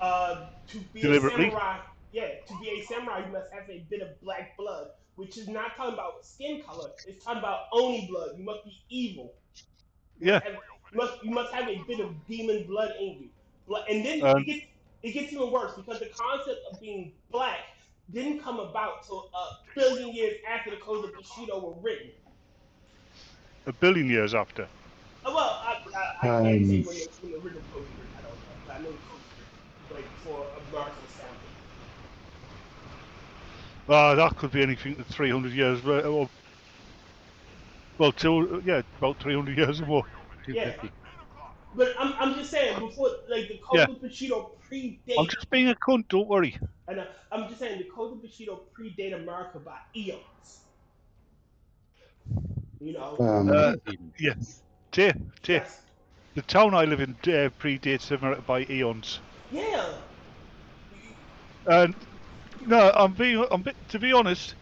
To be a samurai, to be a samurai, you must have a bit of black blood, which is not talking about skin color. It's talking about Oni blood. You must be evil. You must have a bit of demon blood in you. And then it gets even worse because the concept of being black didn't come about till a billion years after the Codes of Bushido were written. A billion years after. Well, I can't say when the original Codes were written. I don't know. But I know the Codes were written, like for American standpoint. That could be anything to 300 years. Well, about 300 years or more. 250. Yeah. But I'm just saying, before, like, the Codes of Bushido predate... I'm just being a cunt, don't worry. And I'm just saying, the Codes of Bushido predate America by eons. You know? Yeah. Tyr. Yes. The town I live in predates America by eons. Yeah. And, no, to be honest,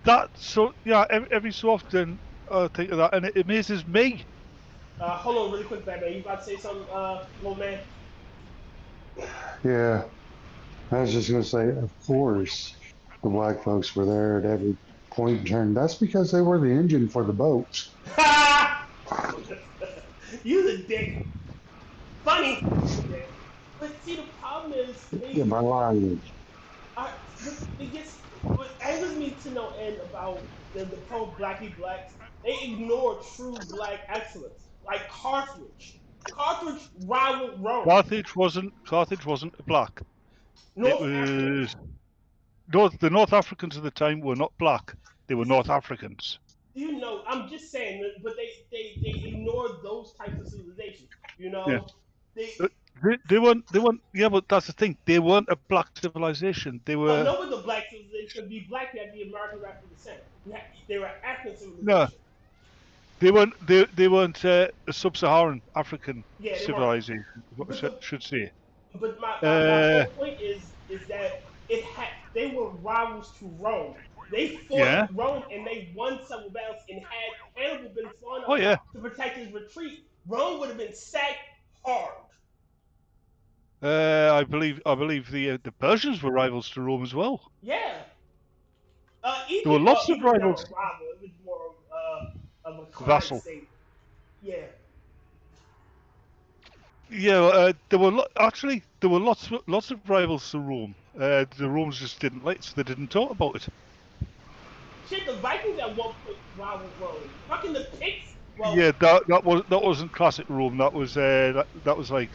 every so often I think of that, and it amazes me. Hold on really quick, Batman. You about to say something, old man? Yeah. I was just going to say, of course, the black folks were there at every point in turn. That's because they were the engine for the boats. You the dick. Funny. But see, the problem is... Yeah, my language. What angers me to no end about the pro-blacky blacks, they ignore true black excellence. Like Carthage. Carthage rivaled Rome. Carthage wasn't black. The North Africans at the time were not black. They were North Africans. You know, I'm just saying, but they ignored those types of civilizations. You know, they weren't. Yeah, but that's the thing. They weren't a black civilization. They were. No, but the black civilization. To be black, you have the American African descent. They were African civilization. No. They weren't a sub-Saharan African civilization. What I should say. But my whole point is that they were rivals to Rome. They fought Rome and they won several battles. And had Hannibal been far enough to protect his retreat, Rome would have been sacked hard. I believe the Persians were rivals to Rome as well. Yeah. There were lots of rivals. It was more of a vassal. State. Yeah. Yeah, there were lots of rivals to Rome. The Romans just didn't like it, so they didn't talk about it. Shit, the Vikings at one point rivaled Rome. Fucking the Picts. Well, yeah, that wasn't classic Rome. That was like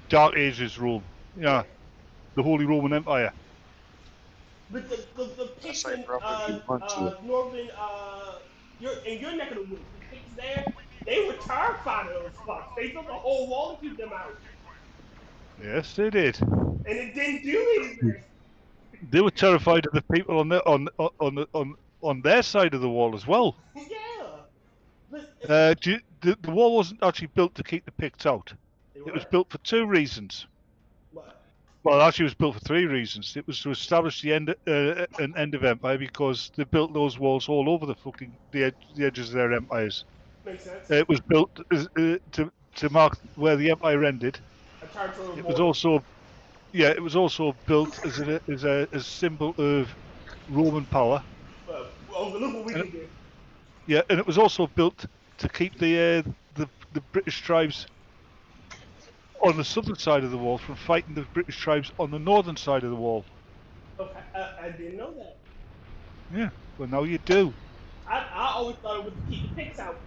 Dark Ages Rome. Yeah, the Holy Roman Empire. But the Picts in northern in your neck of the woods, the Picts there, they were terrified of those fucks. They built a whole wall to keep them out. Yes, they did. And it didn't do anything. They were terrified of the people on their side of the wall as well. Yeah. The wall wasn't actually built to keep the Picts out. It was built for two reasons. What? Well, actually, it was built for three reasons. It was to establish an end of empire because they built those walls all over the edges of their empires. Makes sense. It was built to mark where the empire ended. It was also built as a symbol of Roman power. Look what we can do. Yeah, and it was also built to keep the the British tribes on the southern side of the wall from fighting the British tribes on the northern side of the wall. Okay, I didn't know that. Yeah, well now you do. I always thought it was to keep the Picts out.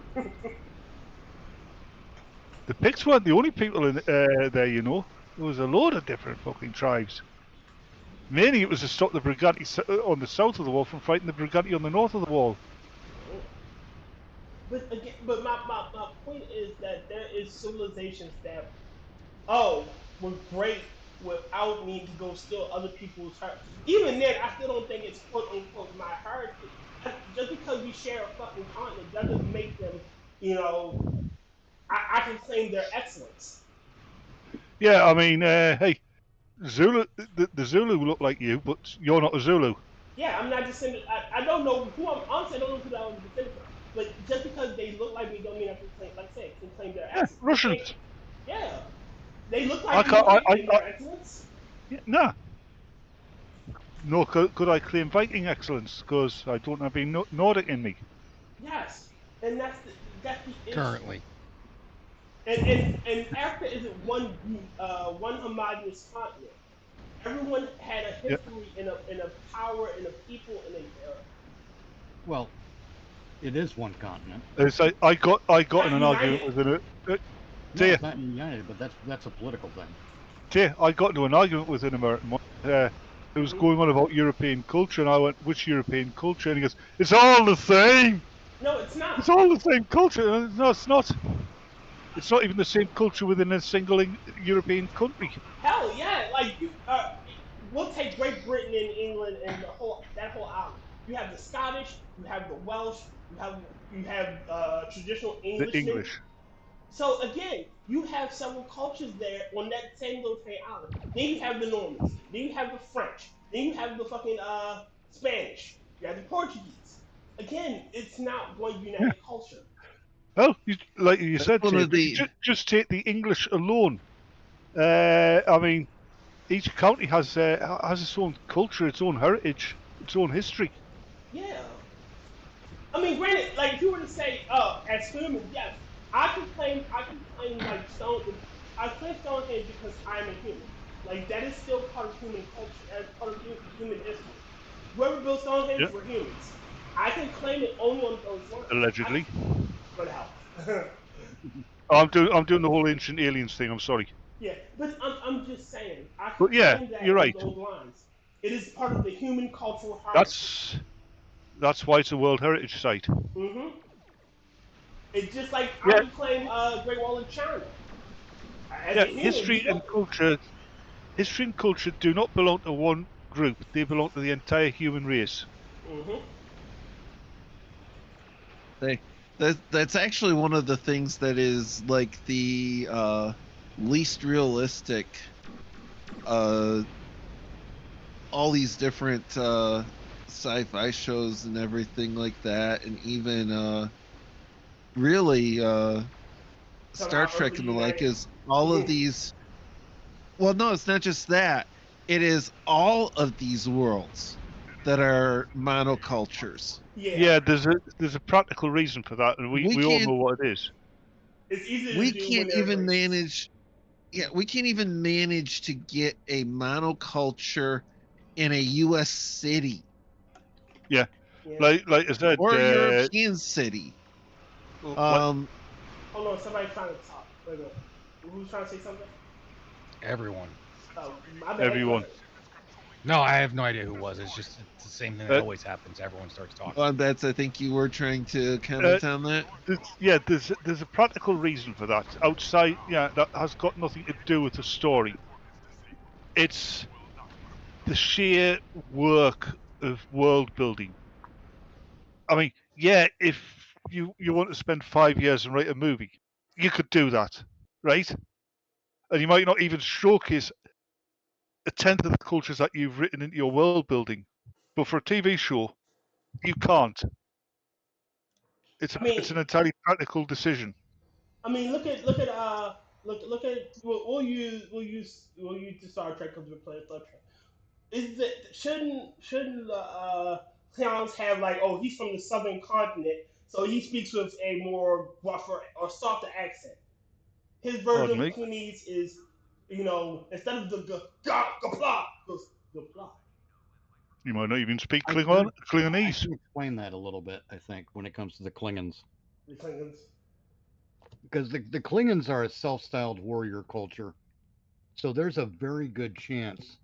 The Picts weren't the only people in there, you know. There was a load of different fucking tribes. Mainly it was to stop the Briganti on the south of the wall from fighting the Briganti on the north of the wall. But again, my point is that there is civilizations that were great without needing to go steal other people's heritage. Even then, I still don't think it's quote unquote my heritage. Just because we share a fucking continent doesn't make them, I can claim their excellence. Yeah, I mean, hey, Zulu, the Zulu look like you, but you're not a Zulu. Yeah, I'm not descended. I don't know who honestly, I don't know who that was descended from. But just because they look like me don't mean I can claim, like I said, can claim their excellence. Russians. Yeah, they look like me. Can claim their excellence. Yeah, nah. No, could I claim Viking excellence? Because I don't have any Nordic in me. Yes, and that's the issue. Currently. And Africa isn't one homogeneous continent. Everyone had a history and a power and a people and a era. Well, it is one continent. It's like I got in an argument with an. No, it's not united, but that's a political thing. Yeah, I got into an argument with an American one. It was going on about European culture, and I went, "Which European culture?" And he goes, "It's all the same." No, it's not. It's all the same culture. And no, it's not. It's not even the same culture within a single European country. Hell yeah! Like we'll take Great Britain and England and that whole island. You have the Scottish, you have the Welsh, you have traditional English. The English. So again, you have several cultures there on that same little tiny island. Then you have the Normans. Then you have the French. Then you have the fucking Spanish. You have the Portuguese. Again, it's not one united culture. Well, like you said, just take the English alone. I mean, each county has its own culture, its own heritage, its own history. Yeah. I mean, granted, like if you were to say, as humans, yes, I can claim like I claim Stonehenge because I'm a human. Like that is still part of human culture, as part of human history. Whoever built Stonehenge were humans. I can claim it only on those lines. Allegedly. What the hell? I'm doing the whole ancient aliens thing. I'm sorry. Yeah, but I'm just saying. I can but yeah, claim that you're right. Those lines. It is part of the human cultural heritage. That's why it's a World Heritage Site. Mm-hmm. It's just like I can claim Great Wall of China. History and culture do not belong to one group. They belong to the entire human race. Mm-hmm. That's actually one of the things that is like the least realistic. All these different sci-fi shows and everything like that, and even really Star Trek and the like, is all of these. Well, no, it's not just that. It is all of these worlds that are monocultures. Yeah, there's a practical reason for that, and we all know what it is. It's easy to we do can't even manage. Yeah, we can't even manage to get a monoculture in a U.S. city. Yeah. Like I said, or a European city. Hold on, somebody's trying to talk. Wait a minute. Who's trying to say something? Everyone. Oh, my bad. Everyone. No, I have no idea who it was. It's just the same thing that always happens. Everyone starts talking. Well, I think you were trying to comment on that. There's a practical reason for that. Outside, that has got nothing to do with the story. It's the sheer work of world building. I mean, if you want to spend 5 years and write a movie, you could do that, right? And you might not even showcase a tenth of the cultures that you've written into your world building. But for a TV show, you can't. It's an entirely practical decision. I mean, look at we'll use the Star Trek because we're playing Star Trek. Shouldn't the clowns have like, he's from the southern continent, so he speaks with a more rougher or softer accent? His version of Clinese is, you know, instead of the gapla, goes gapla. You might not even speak Klingonese. I can explain that a little bit, I think, when it comes to the Klingons. The Klingons. Because the Klingons are a self-styled warrior culture. So there's a very good chance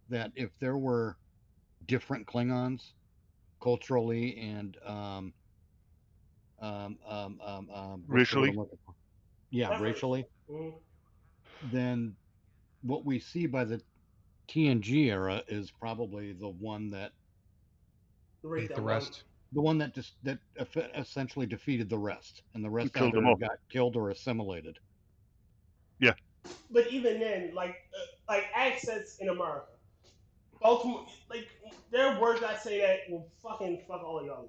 that if there were different Klingons culturally and racially, racially, then what we see by the TNG era is probably the one that ate the rest. The one that essentially defeated the rest, and the rest either got killed or assimilated. Yeah. But even then, like accents in America, Baltimore, like there are words I say that will fucking fuck all of y'all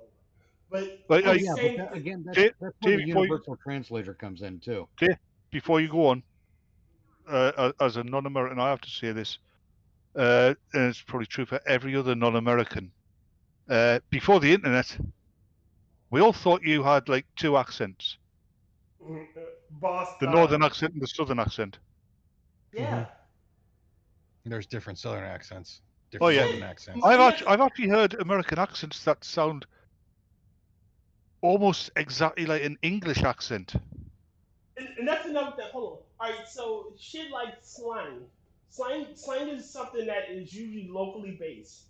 over. But again, that's where the universal translator comes in too. Okay, before you go on, as a non-American, I have to say this, and it's probably true for every other non-American. Before the internet, we all thought you had like two accents. Boston. The northern accent and the southern accent. Yeah. There's different southern accents. Different southern accents. I've actually heard American accents that sound almost exactly like an English accent. And that's another thing. Hold on. All right, so shit like slang. Slang is something that is usually locally based.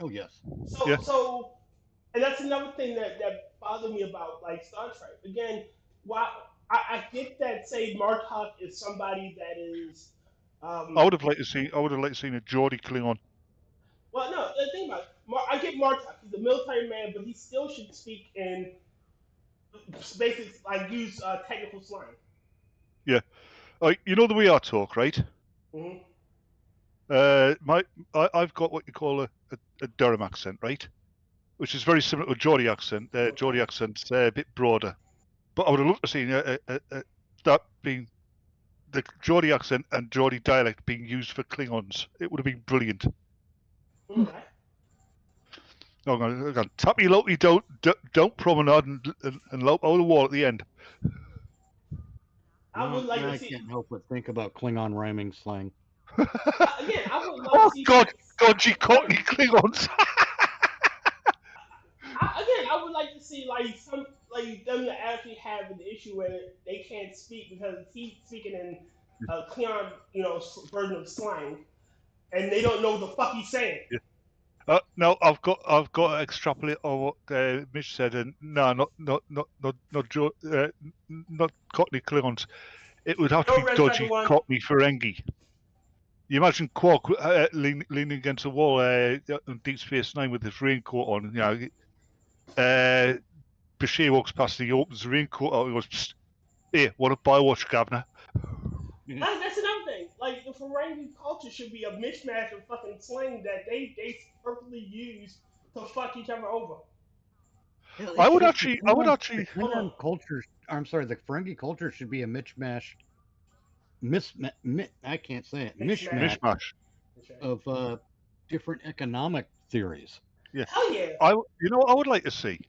Oh yes. So, and that's another thing that bothered me about like Star Trek. Again, while I get that, say Martok is somebody that is. I would have liked to see a Geordie Klingon. Well, no, the thing about I get Martok. He's a military man, but he still should speak in basically like use technical slang. Yeah, you know the way I talk, right? Mm-hmm. I've got what you call a Durham accent, right? Which is very similar to a Geordie accent. Geordie accent's a bit broader, but I would have loved to see that being the Geordie accent and Geordie dialect being used for Klingons. It would have been brilliant. Okay. I'm going tappy lopey don't promenade and lope over the wall at the end. I would like to see. I can't help but think about Klingon rhyming slang. Again, I would love to see. Dodgy Cockney Klingons. I would like to see them to actually have an issue where they can't speak because he's speaking in a Klingon, version of slang, and they don't know what the fuck he's saying. Yeah. No, I've got to extrapolate on what Mitch said, and no, not Cockney Klingons. It would have to be dodgy Cockney Ferengi. You imagine Quark leaning against a wall on Deep Space Nine with his raincoat on. Bashir walks past and he opens the raincoat out and goes, "Psst, hey, what a Biowatch, Governor." That's another thing. Like, the Ferengi culture should be a mishmash of fucking slang that they perfectly use to fuck each other over. I would actually. The Klingon culture. I'm sorry, the Ferengi culture should be a mishmash. I can't say it. Mishmash of different economic theories. Yeah. Hell yeah. I would like to see.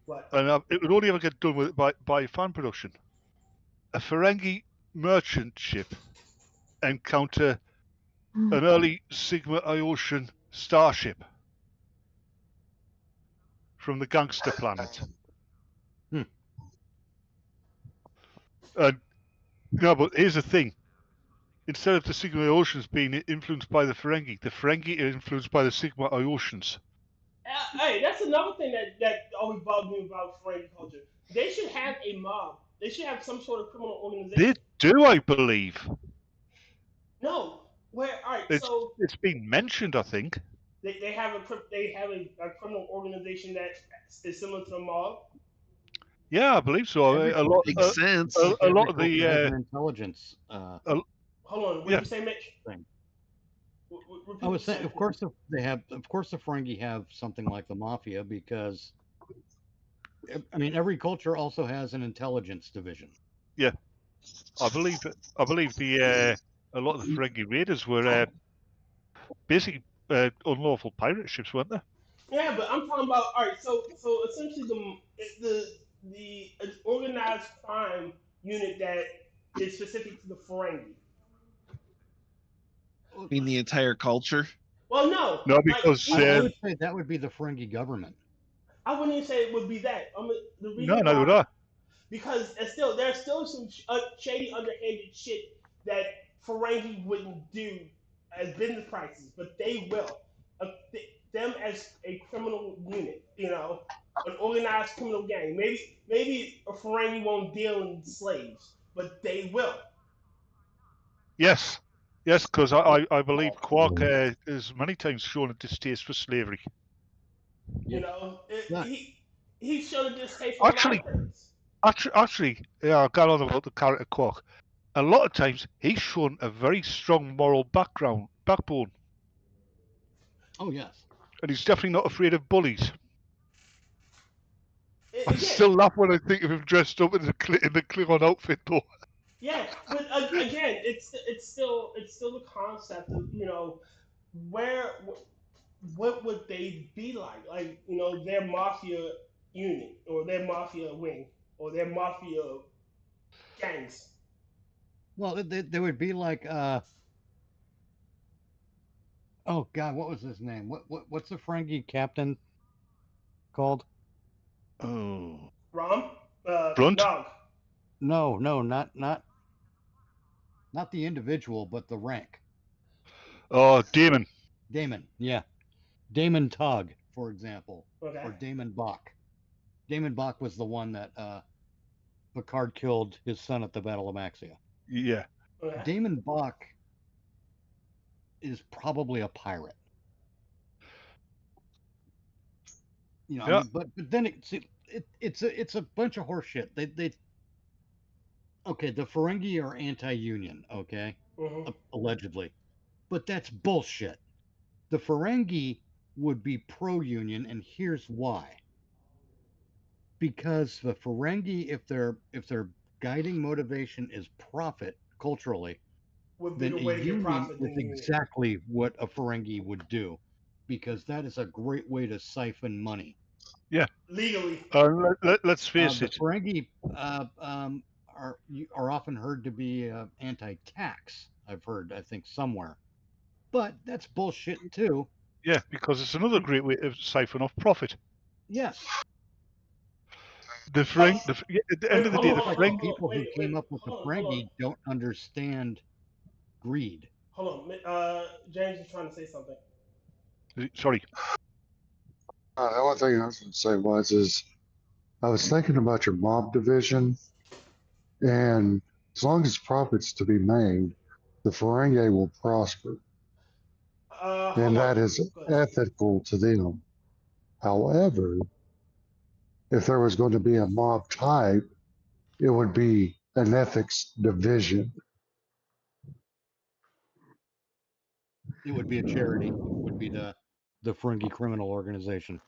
What? And it would only ever get done by fan production. A Ferengi merchant ship encounter an early Sigma Iosian starship from the gangster planet. But here's the thing. Instead of the Sigma Iosians being influenced by the Ferengi are influenced by the Sigma Iosians. Hey, that's another thing that always bugs me about Ferengi culture. They should have a mob. They should have some sort of criminal organization. They do, I believe. No, it's been mentioned, I think. They have a criminal organization that is similar to a mob. Yeah, I believe so. Makes sense. A lot of the intelligence. Hold on, what did you say, Mitch? I was saying, of course, the Ferengi have something like the Mafia because, I mean, every culture also has an intelligence division. Yeah, I believe a lot of the Ferengi raiders were basically unlawful pirate ships, weren't they? Yeah, but I'm talking about so essentially the organized crime unit that is specific to the Ferengi. I mean, the entire culture? Well, no. No, because I would say that would be the Ferengi government. I wouldn't even say it would be that. The reason no, neither would I. Because there's still some shady, underhanded shit that Ferengi wouldn't do as business practices, but they will. Them as a criminal unit, you know, an organized criminal gang. Maybe a Ferengi won't deal in slaves, but they will. Yes, because I believe Quark is many times shown a distaste for slavery. You know, he showed a distaste for a lot of things. Actually, yeah, I got on about the character Quark. A lot of times, he's shown a very strong moral backbone. Oh yes. And he's definitely not afraid of bullies. I still laugh when I think of him dressed up in the Klingon outfit, though. Yeah, but again, it's still the concept of, you know, what would they be like? Like, you know, their mafia unit or their mafia wing or their mafia gangs. Well, they would be like oh God, what was his name? What's the Ferengi captain called? Oh. Rom? Brunt? Nog. No, not the individual, but the rank. Oh, Damon. Damon, yeah. Damon Tugg, for example. Okay. Or Damon Bach. Damon Bach was the one that Picard killed his son at the Battle of Maxia. Yeah. Okay. Damon Bach is probably a pirate. You know, yeah. I mean, but then it's a bunch of horse shit. They okay, the Ferengi are anti-union, okay? Allegedly. But that's bullshit. The Ferengi would be pro-union, and here's why. Because the Ferengi, if their guiding motivation is profit culturally, then a union is exactly what a Ferengi would do, because that is a great way to siphon money. Yeah. Legally. Let's face it. The Ferengi are often heard to be anti-tax. I've heard, I think, somewhere. But that's bullshit too. Yeah, because it's another great way to siphon off profit. Yes. At the end of the day, the Ferengi people who came up with the Ferengi don't understand greed. Hold on, James is trying to say something. Sorry. The only thing I was going to say is I was thinking about your mob division, and as long as profits to be made, the Ferengi will prosper. And that is ethical to them. However, if there was going to be a mob type, it would be an ethics division. It would be a charity. It would be the Ferengi criminal organization.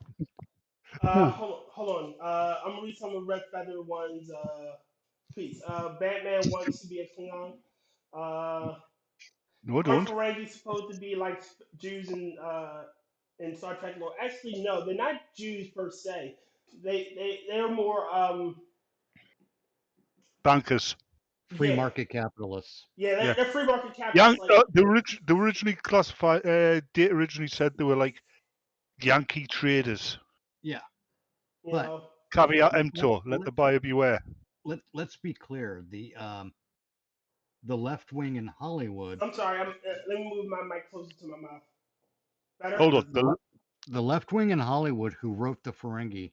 Hold on. I'm gonna read some of Red Feather one's tweets. Batman wants to be a Klingon. No, I don't. Ferengi supposed to be like Jews in Star Trek lore. Actually, no, they're not Jews per se. They're more bankers. Free market capitalists. Yeah, they're free market capitalists. Yeah, they were originally classified. Data originally said they were like Yankee traders. Yeah, but caveat emptor, let the buyer beware. Let's be clear. The left wing in Hollywood. I'm sorry. Let me move my mic closer to my mouth. Better? Hold on. The left wing in Hollywood who wrote the Ferengi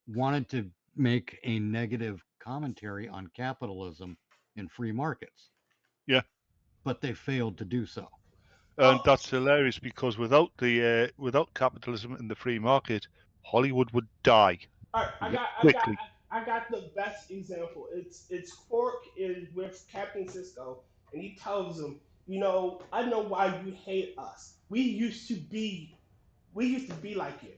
wanted to make a negative commentary on capitalism and free markets. Yeah. But they failed to do so. And that's hilarious because without capitalism and the free market, Hollywood would die. All right, I got the best example. It's Quark is with Captain Sisko, and he tells him, you know, I know why you hate us. We used to be like you.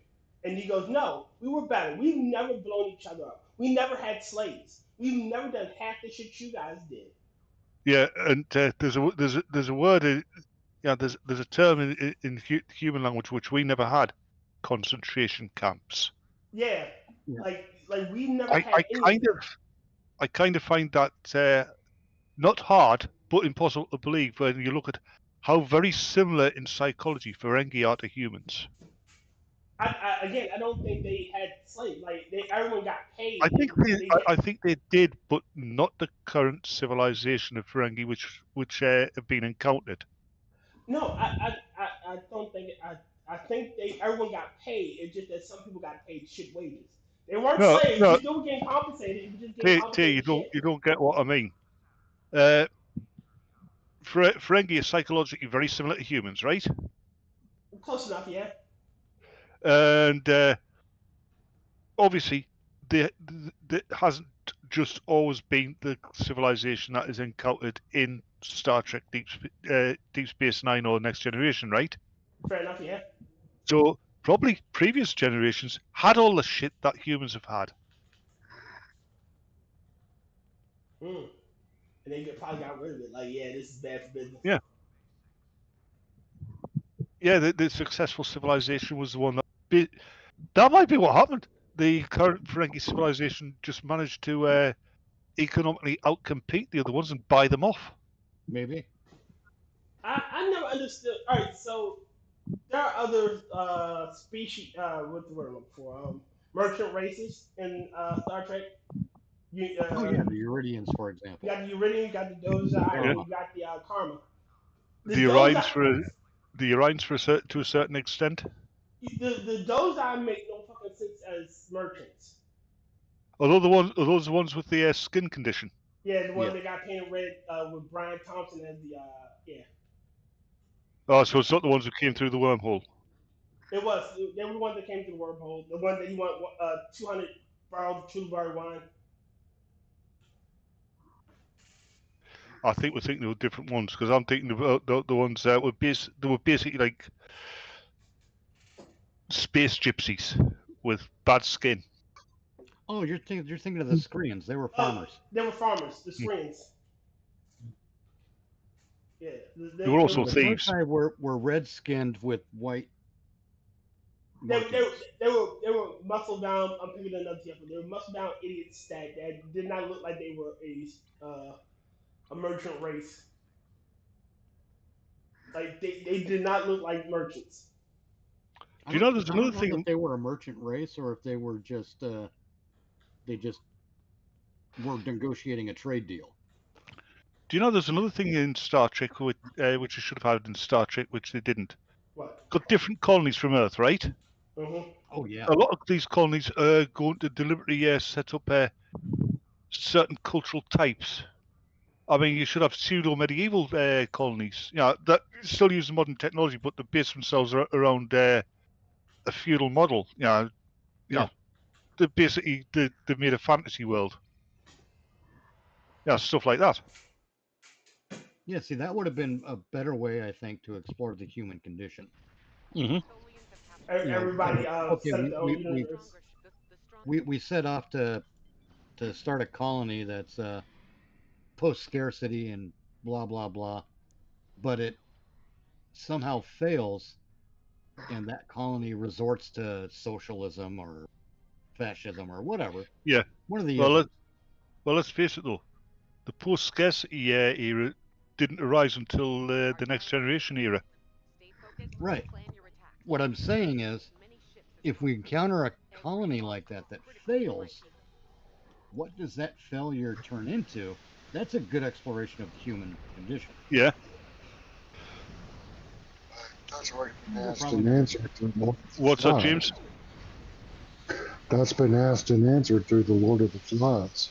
And he goes, no, we were better. We've never blown each other up. We never had slaves. We've never done half the shit you guys did. Yeah, and there's a word. There's a term in human language which we never had: concentration camps. Yeah. Like we never had. I kind of find that not hard, but impossible to believe when you look at how very similar in psychology Ferengi are to humans. Again, I don't think they had slaves. Like everyone got paid. I think they did, but not the current civilization of Ferengi, which have been encountered. No, I don't think I think everyone got paid. It's just that some people got paid shit wages. They weren't slaves. No. You still getting compensated. You just getting compensated. You don't get what I mean. Ferengi are psychologically very similar to humans, right? Close enough, yeah. And obviously, there hasn't just always been the civilization that is encountered in Star Trek Deep Space Nine or Next Generation, right? Fair enough, yeah. So probably previous generations had all the shit that humans have had. And they probably got rid of it. Like, yeah, this is bad for business. Yeah. Yeah, the successful civilization was the one that might be what happened. The current Ferengi civilization just managed to economically outcompete the other ones and buy them off. Maybe. I never understood. All right, so there are other species. What's the word I'm looking for? Merchant races in Star Trek. Oh yeah, the Uridians, for example. You got the Uridians, you got the Dozai, and you got the Karma. The Orions to a certain extent. The Dozai make no fucking sense as merchants. Are those the ones with the skin condition? Yeah, the ones that got painted red with Brian Thompson as the yeah. Oh, so it's not the ones who came through the wormhole. It was. They were the ones that came through the wormhole. The ones that you want 200 barrels of true barley wine. I think we're thinking of different ones because I'm thinking about the ones that were basically like space gypsies with bad skin. Oh, you're thinking of the Screens. They were farmers. They were farmers. The Screens. Yeah. They were also thieves. The were red-skinned with white. They were muscle down. I'm picking another example. They were muscle down idiots that did not look like they were a merchant race. Like they did not look like merchants. Do you know there's another thing? If they were a merchant race or if they were just they just were negotiating a trade deal. Do you know there's another thing in Star Trek which they should have had in Star Trek which they didn't? What? Got different colonies from Earth, right? Mm-hmm. Oh yeah. A lot of these colonies are going to deliberately set up certain cultural types. I mean, you should have pseudo-medieval colonies. You know, that still using modern technology, but they base themselves around a feudal model. You know, they basically they made a fantasy world. Yeah, stuff like that. Yeah, see, that would have been a better way, I think, to explore the human condition. Mm-hmm. Everybody, we set off to start a colony that's post-scarcity and blah blah blah, but it somehow fails, and that colony resorts to socialism or fascism or whatever. Yeah. One of the well, let's face it though, the post-scarcity era didn't arise until the Next Generation era. Right. What I'm saying is, if we encounter a colony like that fails, what does that failure turn into? That's a good exploration of the human condition. Yeah. That's already been asked and answered through the Lord of the What's that, James? That's been asked and answered through the Lord of the Flies.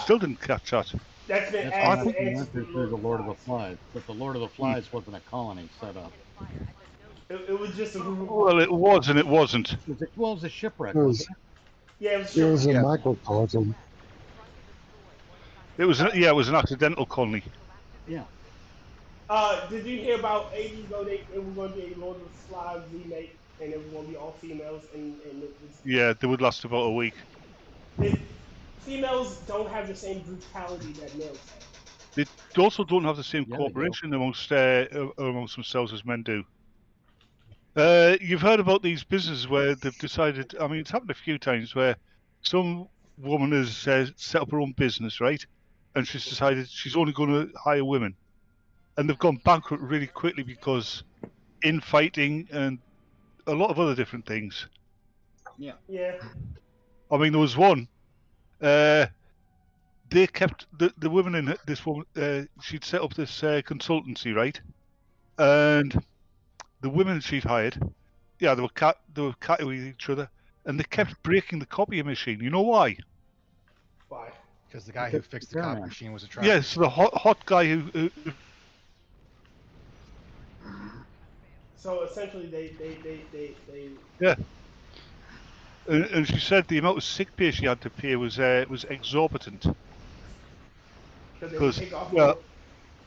Still didn't catch that. That's been asked and answered through the Lord of the Flies, but the Lord of the Flies wasn't a colony set up. It was just a group. Well, it was and it wasn't. It was a shipwreck. It was a microcosm. It was an accidental colony. Yeah. Did you hear about ages ago it was going to be a Lord of the Flies remake and it was going to be all females and yeah, they would last about a week. Females don't have the same brutality that males have. They also don't have the same cooperation amongst themselves as men do. You've heard about these businesses where they've decided, I mean, it's happened a few times where some woman has set up her own business, right? And she's decided she's only going to hire women. And they've gone bankrupt really quickly because infighting and a lot of other different things. Yeah. Yeah. I mean, there was one. They kept the women in this woman. She'd set up this consultancy, right? And the women she'd hired, yeah, they were catty with each other, and they kept breaking the copy machine. You know why? Why? Because the guy who fixed the copy machine was attractive. Yes, the hot guy who. So essentially, they. Yeah. And she said the amount of sick pay she had to pay was exorbitant. Because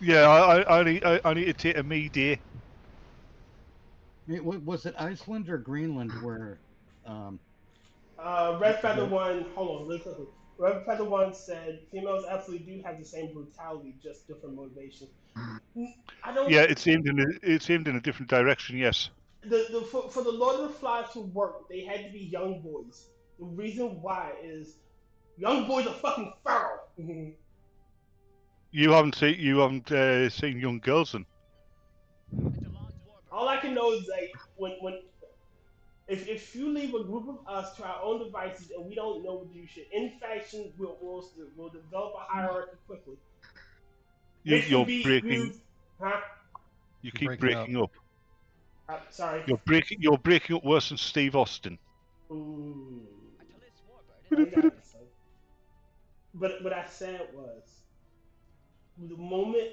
yeah, I need to take a me day. Was it Iceland or Greenland where? Red Feather One. Hold on, really quickly. Red Feather One said females absolutely do have the same brutality, just different motivation. I don't. Yeah, it's aimed in a different direction. Yes. For the Lord of the Flies to work, they had to be young boys. The reason why is young boys are fucking feral. You haven't seen young girls then. All I can know is like when if you leave a group of us to our own devices and we don't know what to do shit, in faction will develop a hierarchy quickly. You're breaking. Huh? You keep breaking up. Sorry. You're breaking up worse than Steve Austin. Ooh. But what I said was, the moment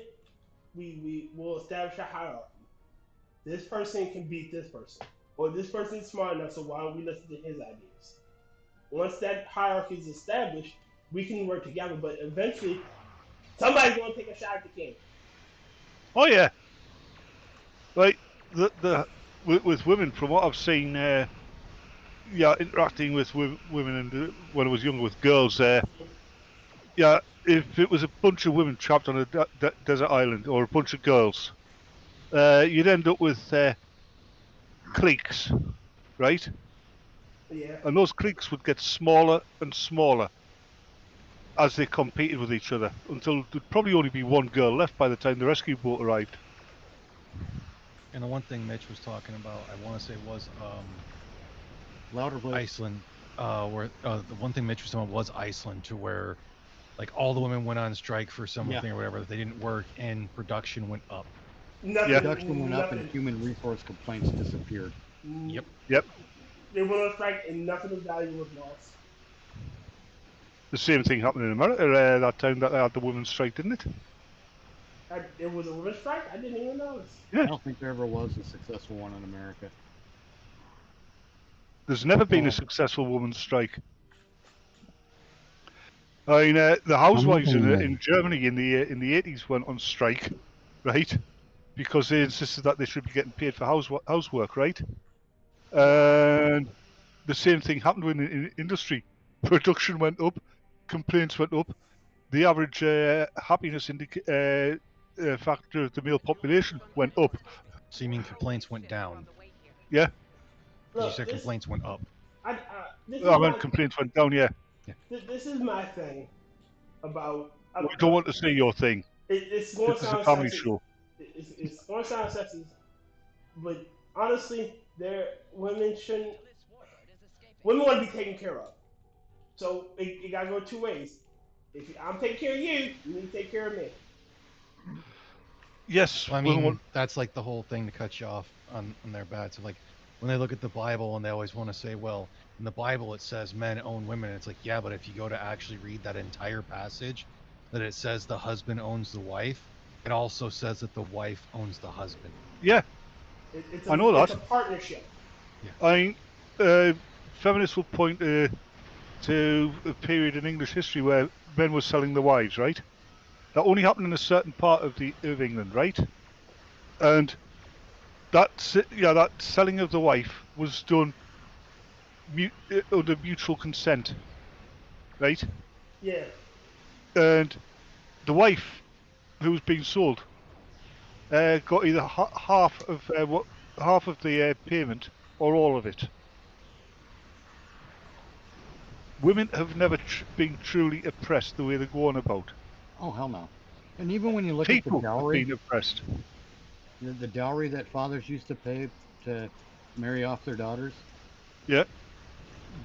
we will establish a hierarchy, this person can beat this person, or this person is smart enough, so why don't we listen to his ideas? Once that hierarchy is established, we can work together. But eventually, somebody's gonna take a shot at the king. Oh yeah. Like with women, from what I've seen, interacting with women and when I was younger with girls, yeah, if it was a bunch of women trapped on a desert island or a bunch of girls, you'd end up with cliques, right? Yeah. And those cliques would get smaller and smaller as they competed with each other until there'd probably only be one girl left by the time the rescue boat arrived. And the one thing Mitch was talking about, I want to say was Louder, please. Iceland, where the one thing Mitch was talking about was Iceland, to where like all the women went on strike for something or whatever, that they didn't work, and production went up. Production went up and human resource complaints disappeared. Yep. They went on strike and nothing of value was lost. The same thing happened in America that time that they had the women's strike, didn't it? There was a women's strike? I didn't even notice. Yeah. I don't think there ever was a successful one in America. There's never been a successful women's strike. I mean, the housewives in Germany in the 80s went on strike, right? Because they insisted that they should be getting paid for housework, right? And the same thing happened in industry. Production went up, complaints went up. The average happiness factor of the male population went up. So you mean complaints went down? Yeah. Look, you said complaints went up. I meant complaints went down, yeah. This is my thing about... We don't want to say your thing. It's going to sound a family sexist. show. It's going to sound sexist, but honestly, women want to be taken care of. So it got to go two ways. If I'm taking care of you, you need to take care of me. Yes. I mean, that's like the whole thing to cut you off on their bad. So like when they look at the Bible and they always want to say, well, in the Bible it says men own women. It's like, yeah, but if you go to actually read that entire passage, that it says the husband owns the wife, it also says that the wife owns the husband. Yeah. I know that. It's a partnership. Yeah. I mean, feminists will point to a period in English history where men were selling the wives, right? That only happened in a certain part of England, right? And that selling of the wife was done under mutual consent, right? Yeah. And the wife who was being sold got either half of the payment or all of it. women have never been truly oppressed the way they're going about. Oh, hell no. And even when you look People at the have dowry, been oppressed. the dowry that fathers used to pay to marry off their daughters, Yeah.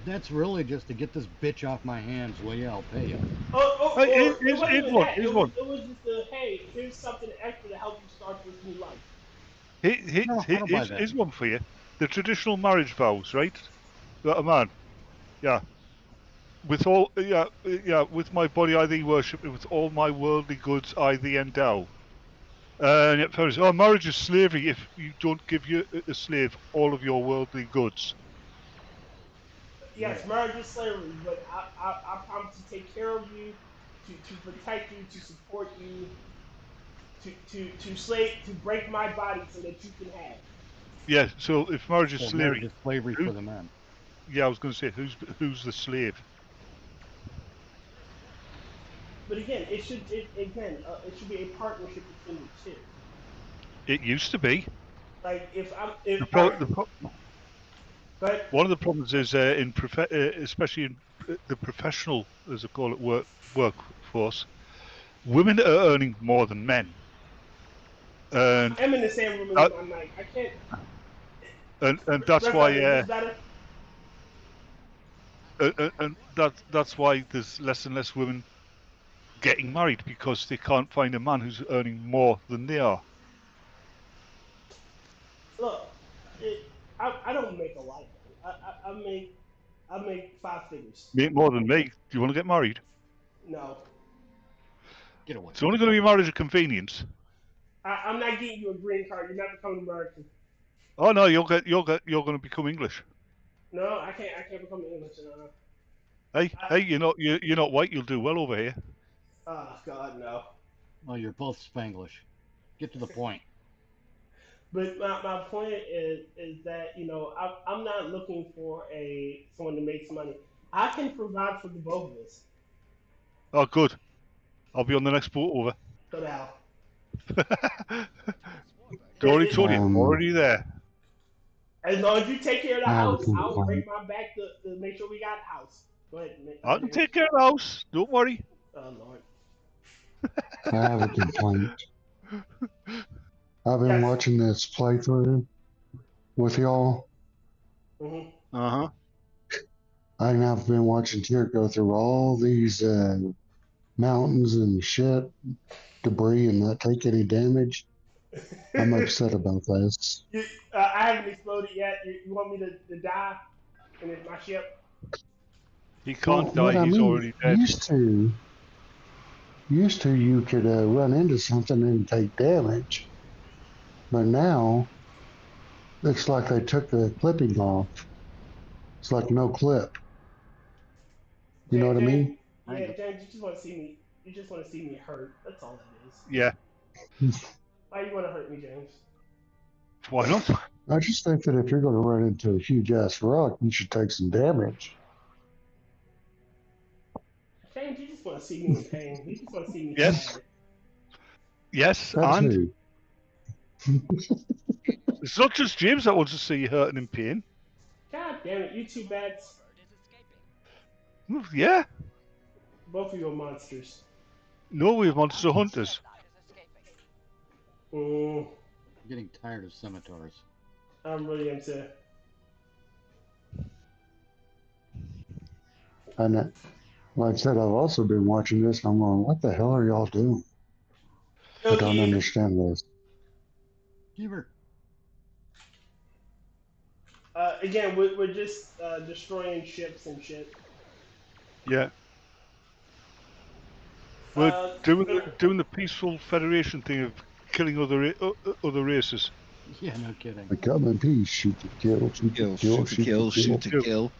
that's really just to get this bitch off my hands, will you? I'll pay you. Or it wasn't even that. Here's It one. was just a, hey, here's something extra to help you start this new life. Here's one for you. The traditional marriage vows, right? That a man, yeah. With all, with my body I thee worship, with all my worldly goods I thee endow. And yet, parents, oh, marriage is slavery if you don't give a slave all of your worldly goods. Yes, marriage is slavery, but I promise to take care of you, to protect you, to support you, to break my body so that you can have. Yeah, so if marriage is slavery, marriage is slavery for the men. Yeah, I was going to say, who's the slave? But again, it should be a partnership between the two. It used to be. Like one of the problems is especially in the professional, as I call it, workforce, women are earning more than men. And I'm in the same room as my mic. I can't. And that's why. And that's why there's less and less women getting married, because they can't find a man who's earning more than they are. Look, I don't make a lot of money. I make 5 figures. Make more than me. Do you want to get married? No. Get away. It's only going to be marriage of convenience. I'm not getting you a green card. You're not becoming American. Oh no, you're going to become English. No, I can't become English. Hey, you're not white. You'll do well over here. Oh God, no. Well, you're both Spanglish. Get to the point. But my point is that I'm not looking for someone to make some money. I can provide for the both of us. Oh, good. I'll be on the next boat over. Go to hell. Already told you, I'm already there. As long as you take care of the house, I'll break my back to make sure we got a house. Go ahead. I can take care of the house. Don't worry. Oh Lord. I have a complaint. I've been watching this playthrough with y'all. Uh-huh. I've been watching Tyr go through all these mountains and shit, debris, and not take any damage. I'm upset about this. I haven't exploded yet. You want me to die in my ship? He can't die. He's already dead. Used to you could run into something and take damage. But now, looks like they took the clipping off. It's like no clip. You know what I mean? Yeah, James, you just want to see me. You just want to see me hurt. That's all that is. Yeah. Why you want to hurt me, James? Why not? I just think that if you're going to run into a huge ass rock, you should take some damage. James, you just want to see me in pain. You just want to see me. Yes. Yes, That's and it's not just James that wants to see you hurting in pain. God damn it, you two bats. Yeah. Both of you are monsters. No, we're monster hunters. I'm getting tired of scimitars. I'm really into. And like I said, I've also been watching this, and I'm going, what the hell are y'all doing? I don't understand this. Giver. Again, we're just destroying ships and shit. Yeah. We're doing the peaceful Federation thing of killing other races. Yeah, no kidding. I come in peace, shoot to kill, shoot to kill, shoot to kill.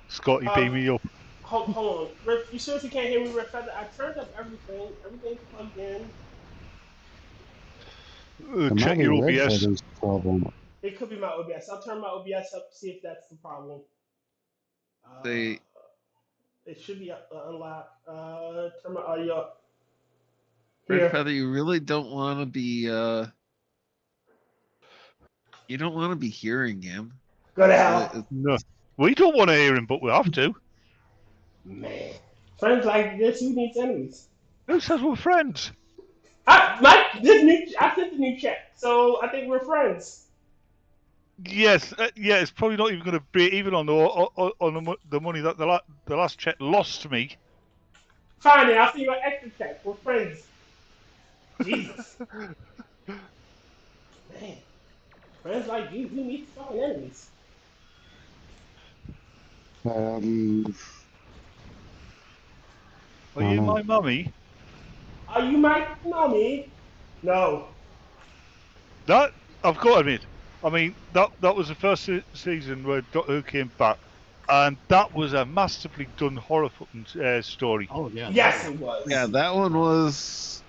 Scotty, beam me up. Hold on. Rick, you seriously can't hear me, Rick? I turned up everything. Everything's plugged in. Check your OBS. It could be my OBS. I'll turn my OBS up to see if that's the problem. It should be unlocked. Turn my audio up. Red Feather, you really don't want to be. You don't want to be hearing him. Go to hell. No, we don't want to hear him, but we have to. Man, friends like this, who needs enemies? Who says we're friends? I sent the new check, so I think we're friends. Yes, it's probably not even going to be even on the money that the last check lost me. Fine, then I'll see you an extra check. We're friends. Jesus. Man, friends like you, who needs fucking enemies? Are you my mummy? Are you my mummy? No. That I've got to admit. I mean, that was the first season where Doctor Who came back, and that was a masterfully done horror story. Oh yeah. Yes, it was. Yeah, that one was.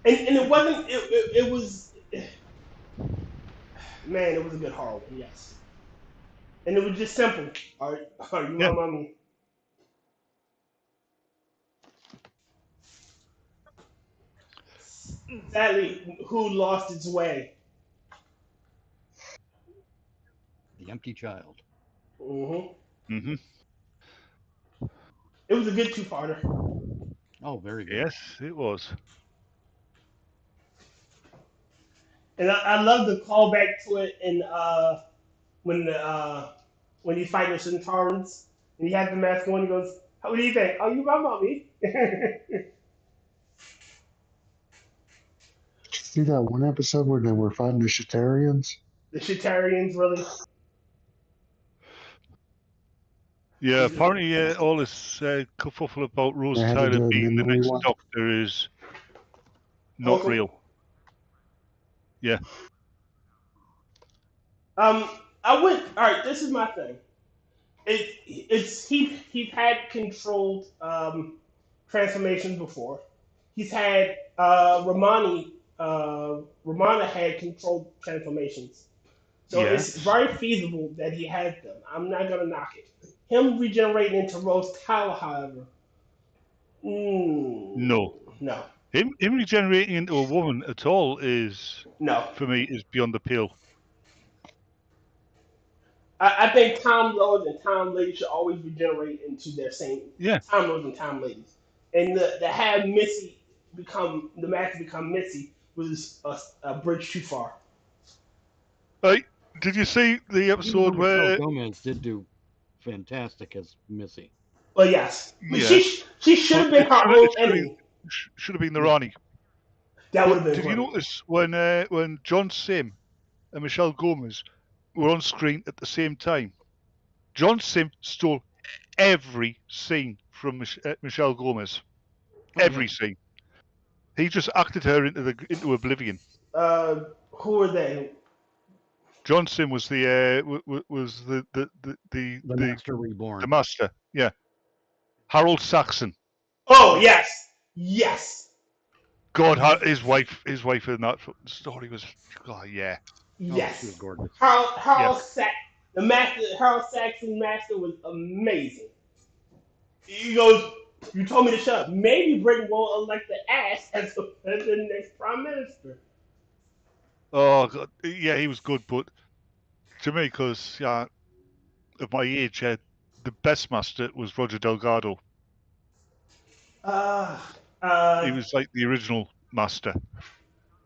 And it wasn't. It was. Man, it was a good horror one. Yes. And it was just simple. Are you my mummy? Sadly, who lost its way? The Empty Child. It was a good two-parter. Oh, very good. Yes, it was. And I love the callback to it in when he's fighting the Centaurans and he has the mask on. He goes, "What do you think? Are you my mummy?" See that one episode where they were fighting the Shatarians? The Shatarians, really? Yeah, apparently all this kerfuffle about Rose Tyler being the next Doctor is not real. Yeah. I went. All right, this is my thing. He's had controlled transformations before. He's had Romana had controlled transformations. So it's very feasible that he had them. I'm not gonna knock it. Him regenerating into Rose Tyler, however, no. No. Him regenerating into a woman at all is for me is beyond the pale. I think Time Lords and Time Ladies should always regenerate into their same Time Lords and Time Ladies. And to have Missy become the master become Missy was a bridge too far. Hey, did you see the episode where Gomez did do fantastic as Missy? Well, yes, but she should have been her own enemy. Should have been the Ronnie. That would have been. Did you notice when John Sim and Michelle Gomez were on screen at the same time? John Sim stole every scene from Michelle Gomez. Every scene. He just acted her into oblivion. Who are they? John Sim was the Master Reborn. The Master, yeah. Harold Saxon. Oh yes. God, his wife in that story was, yeah. Yes. She was gorgeous. Harold Saxon Master was amazing. He goes, "You told me to shut up. Maybe Britain will elect the ass as the next prime minister." Oh God, yeah, he was good, but to me, because of my age, the best Master was Roger Delgado. He was like the original Master.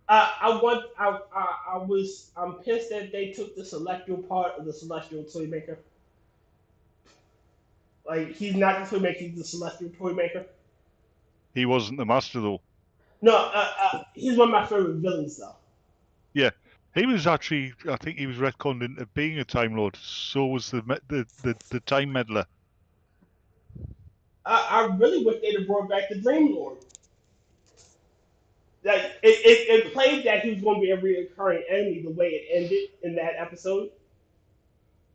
I'm pissed that they took the celestial part of the celestial toymaker. Like, he's not the toymaker, he's the celestial toymaker. He wasn't the Master though. No, he's one of my favorite villains though. Yeah, he was actually. I think he was retconned into being a Time Lord. So was the Time Meddler. I really wish they'd have brought back the Dream Lord. Like it played that he was going to be a recurring enemy the way it ended in that episode,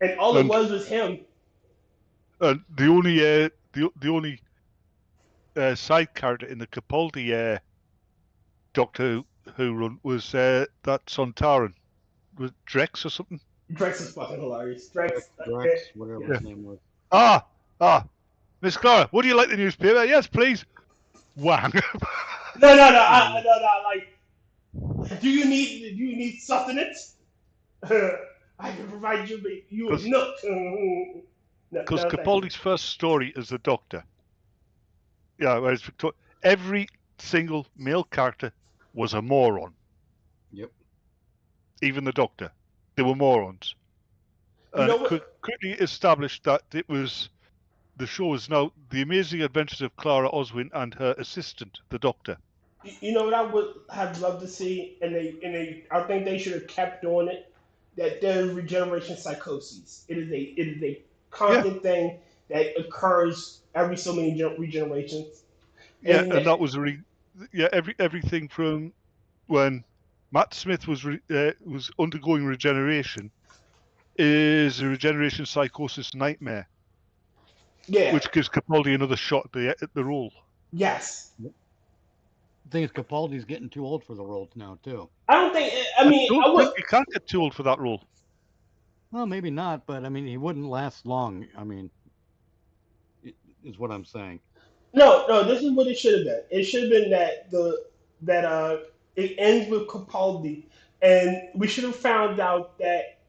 and all it was him. The only side character in the Capaldi Doctor Who run was that Sontaran. Was Drex or something? Drex is fucking hilarious. Drex, whatever his name was. Miss Clara, would you like the newspaper? Yes, please. Whang. No. Like, do you need sustenance? I can provide you a nook. Because Capaldi's first story is the Doctor. Yeah, whereas every single male character was a moron. Yep. Even the Doctor. They were morons. And it quickly established that it was the show is now The Amazing Adventures of Clara Oswin and her assistant, the Doctor. You know what I would have loved to see, and I think they should have kept doing it. That there's regeneration psychosis. It is a constant thing that occurs every so many regenerations. And that was everything from when Matt Smith was undergoing regeneration is a regeneration psychosis nightmare. Yeah. Which gives Capaldi another shot at the role. Yes. The thing is, Capaldi's getting too old for the roles now, too. I don't think. I mean, I don't think he can't get too old for that role. Well, maybe not, but I mean, he wouldn't last long. I mean, is what I'm saying. No. This is what it should have been. It should have been that it ends with Capaldi, and we should have found out that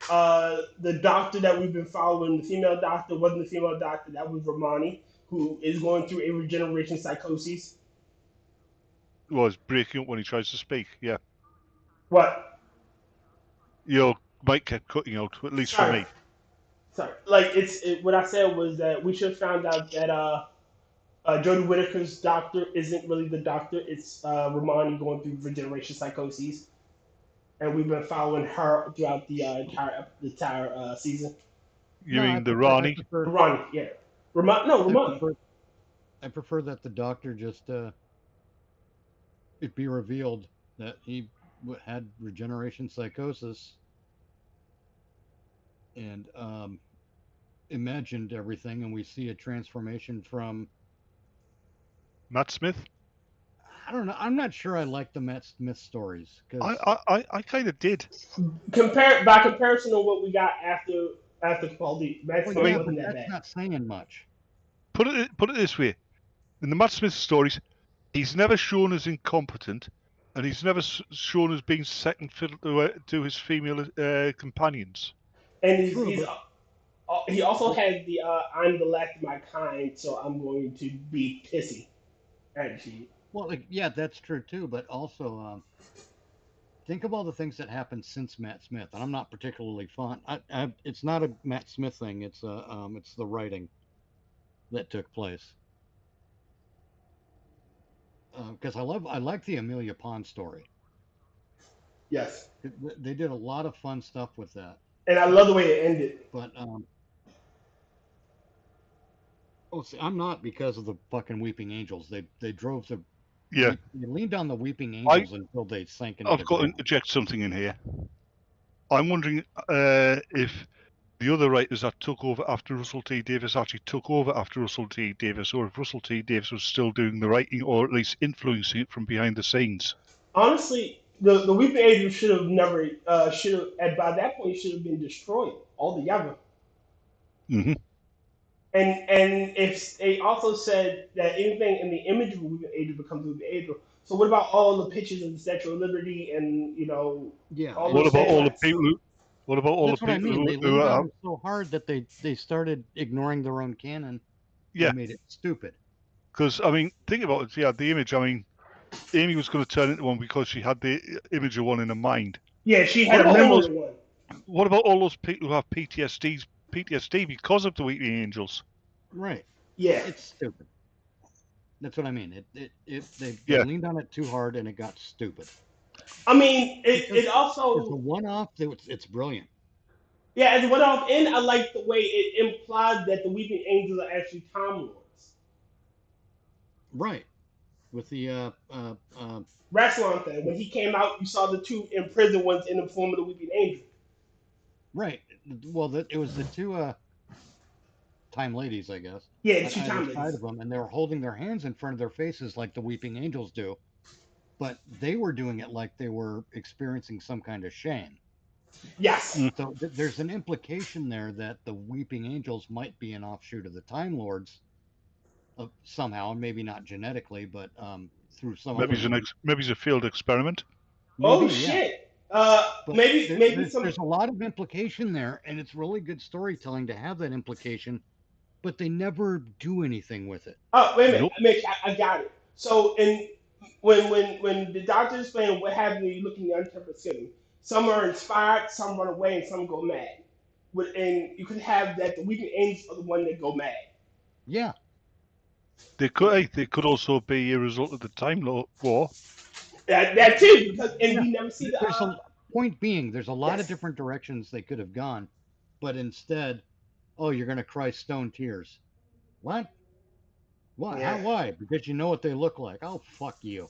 the doctor that we've been following, the female doctor, wasn't the female doctor. That was Romani, who is going through a regeneration psychosis. Was breaking up when he tries to speak. Yeah. What? Your mic kept cutting out, at least for me. Sorry. Like what I said was that we should have found out that Jodie Whittaker's doctor isn't really the doctor. It's Romani going through regeneration psychoses, and we've been following her throughout the entire season. You mean the Rani? Romani, yeah. Romani. I prefer that the doctor just it be revealed that he had regeneration psychosis and imagined everything, and we see a transformation from Matt Smith. I don't know. I'm not sure I like the Matt Smith stories. I kind of did. By comparison to what we got after Capaldi, Matt Smith wasn't that bad. That's not saying much. Put it this way: in the Matt Smith stories, he's never shown as incompetent, and he's never shown as being second fiddle to his female companions. And he also had the I'm the last of my kind, so I'm going to be pissy at you. Well, yeah, that's true too. But also, think of all the things that happened since Matt Smith, and I'm not particularly fond. It's not a Matt Smith thing. It's the writing that took place. Because I like the Amelia Pond story. Yes. They did a lot of fun stuff with that. And I love the way it ended. But see, I'm not because of the fucking Weeping Angels. They drove the. Yeah. They leaned on the Weeping Angels until they sank into. I've got to interject something in here. I'm wondering if the other writers that took over after Russell T Davies actually took over after Russell T Davies, or if Russell T Davies was still doing the writing, or at least influencing it from behind the scenes. Honestly, the Weeping Angels should have never and by that point should have been destroyed altogether. Mm-hmm. And if they also said that anything in the image of Weeping Angel becomes Weeping Angel, so what about all the pictures of the Statue of Liberty and What about all the people who are so hard that they started ignoring their own canon? Yeah, and made it stupid. Because I mean, think about it. Yeah, the image. I mean, Amy was going to turn into one because she had the image of one in her mind. Yeah, she had a memory of one. What about all those people who have PTSD because of the Weeping Angels? Right. Yeah. It's stupid. That's what I mean. They leaned on it too hard and it got stupid. I mean, it also... It's a one-off. It's brilliant. Yeah, as a one-off, and I like the way it implied that the Weeping Angels are actually Time Lords. Right. With the... Rassilon thing. When he came out, you saw the two imprisoned ones in the form of the Weeping Angel. Right. Well, it was the two Time Ladies, I guess. Yeah, the two Time Ladies. Side of them, and they were holding their hands in front of their faces like the Weeping Angels do. But they were doing it like they were experiencing some kind of shame. Yes. So there's an implication there that the Weeping Angels might be an offshoot of the Time Lords somehow, and maybe not genetically, but through some. Maybe it's a failed experiment. Maybe, shit! Maybe there's a lot of implication there, and it's really good storytelling to have that implication, but they never do anything with it. Oh, wait a minute, Mitch, I got it. So, when the doctor explained what happened when you look in the uninterpreted system, some are inspired, some run away, and some go mad. And you could have that the weakened angels are the one that go mad. Yeah. They could also be a result of the Time War. That too, because we never see the. Point being, there's a lot of different directions they could have gone, but instead, oh, you're gonna cry stone tears. What? Why? Yeah. Why? Because you know what they look like. Oh, fuck you.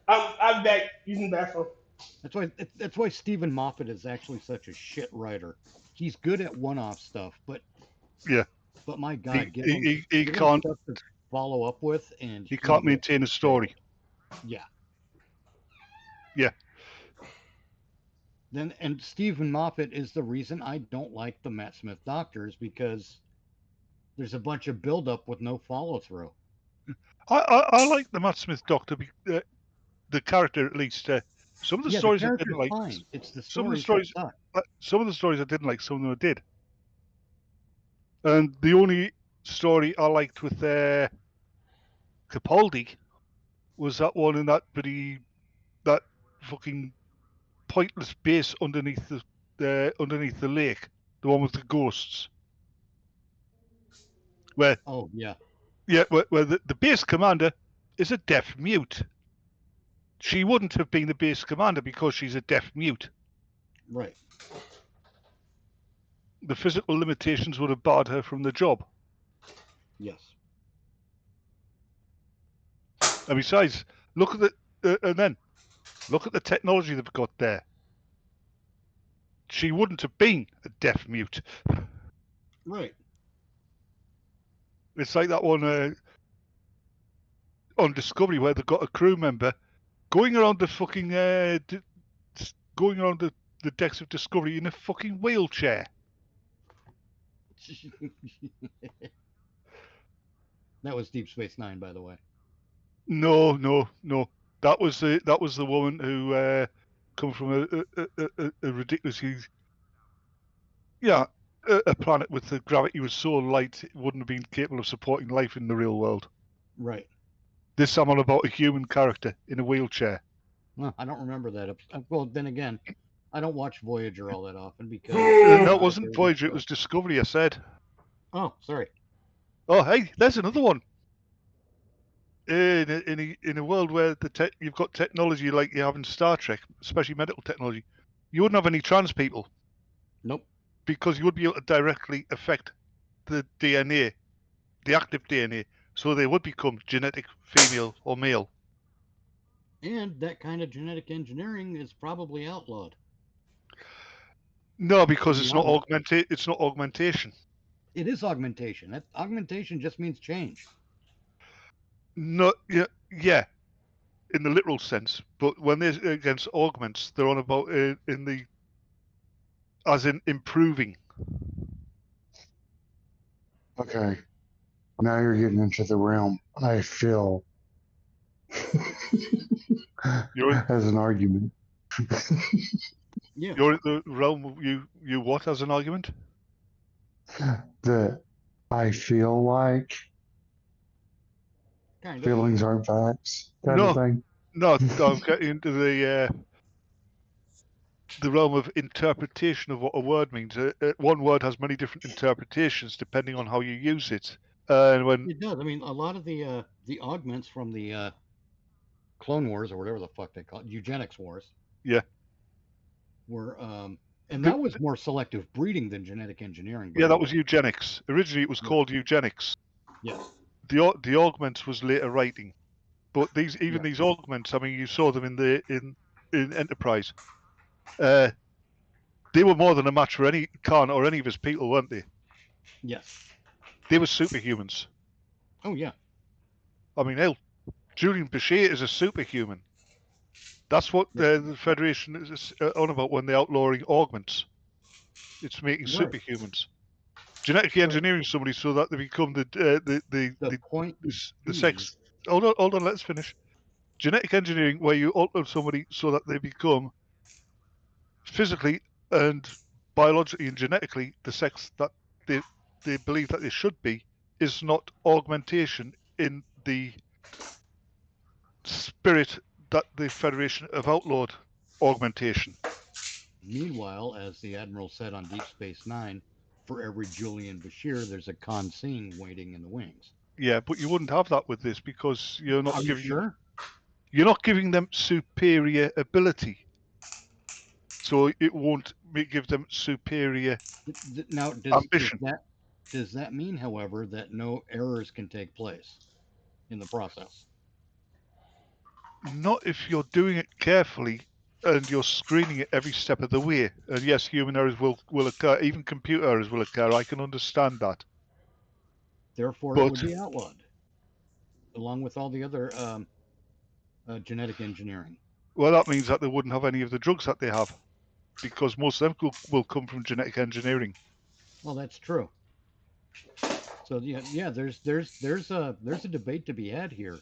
I'm back using the bathroom. That's why Stephen Moffat is actually such a shit writer. He's good at one-off stuff, but yeah. But my God, he can't stuff to follow up with, and he can't maintain a story. Yeah. Yeah. And Stephen Moffat is the reason I don't like the Matt Smith Doctors, because there's a bunch of build-up with no follow-through. I like the Matt Smith Doctor, the character at least. Some of the stories I didn't like. Fine. It's the some of the stories I didn't like. Some of them I did. And the only story I liked with Capaldi was that one in that fucking pointless base underneath the lake, the one with the ghosts. Where where the base commander is a deaf mute. She wouldn't have been the base commander because she's a deaf mute. Right. The physical limitations would have barred her from the job. Yes. And besides, look at the technology they've got there. She wouldn't have been a deaf mute. Right. It's like that one on Discovery where they've got a crew member going around the fucking going around the decks of Discovery in a fucking wheelchair. That was Deep Space Nine, by the way. No. That was the woman who come from a ridiculously a planet with the gravity was so light it wouldn't have been capable of supporting life in the real world. Right. This time on about a human character in a wheelchair. Well, I don't remember that. Well, then again, I don't watch Voyager all that often because... No, it wasn't Voyager, it was Discovery, I said. Oh, sorry. Oh, hey, there's another one. In a world where you've got technology like you have in Star Trek, especially medical technology, you wouldn't have any trans people. Nope. Because you would be able to directly affect the DNA, the active DNA, so they would become genetic female or male. And that kind of genetic engineering is probably outlawed. No, because it's not augmentation. It is augmentation. Augmentation just means change. No, yeah, in the literal sense. But when they're against augments, they're on about as in improving. Okay, now you're getting into the realm I feel as an argument. Yeah. You're in the realm of you what as an argument? That I feel like kind of. Feelings aren't facts kind of thing. No, I'm getting into the realm of interpretation of what a word means. One word has many different interpretations depending on how you use it. And when it does, I mean, a lot of the augments from the Clone Wars or whatever the fuck they call it, eugenics wars. Yeah. Were and that was more selective breeding than genetic engineering. Yeah, that was eugenics. Originally, it was called eugenics. Yes. The augments was later writing, but these augments. I mean, you saw them in Enterprise. They were more than a match for any Khan or any of his people, weren't they? Yes. They were superhumans. Oh yeah. I mean, hell, Julian Bashir is a superhuman. That's what the Federation is on about when they're outlawing augments. It's making superhumans. Genetically engineering somebody so that they become the sex. Hold on, let's finish. genetic engineering where you alter somebody so that they become physically and biologically and genetically the sex that they believe that they should be is not augmentation in the spirit that the Federation have outlawed augmentation. Meanwhile, as the Admiral said on Deep Space Nine, for every Julian Bashir, there's a Consing waiting in the wings. Yeah, but you wouldn't have that with this because you're not giving sure? You're not giving them superior ability, so it won't give them superior now, ambition. Does that mean, however, that no errors can take place in the process? Not if you're doing it carefully and you're screening it every step of the way. And yes, human errors will occur, even computer errors will occur. I can understand that. Therefore, it would be outlawed, along with all the other genetic engineering. Well, that means that they wouldn't have any of the drugs that they have, because most of them will come from genetic engineering. Well, that's true. So yeah, there's a debate to be had here.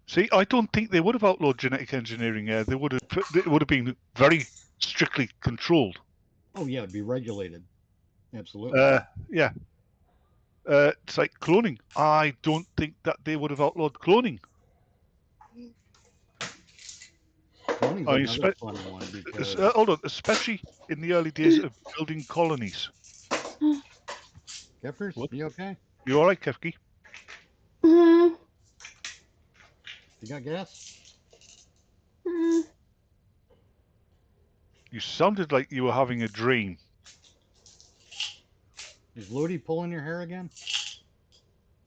See, I don't think they would have outlawed genetic engineering. It would have been very strictly controlled. Oh yeah, it'd be regulated. Absolutely. Yeah. It's like cloning. I don't think that they would have outlawed cloning. Cloning's another fun one because... hold on, especially in the early days of building colonies. Kefkers, you okay? You all right, Kefki? Mm-hmm. You got gas? Mm-hmm. You sounded like you were having a dream. Is Lodi pulling your hair again?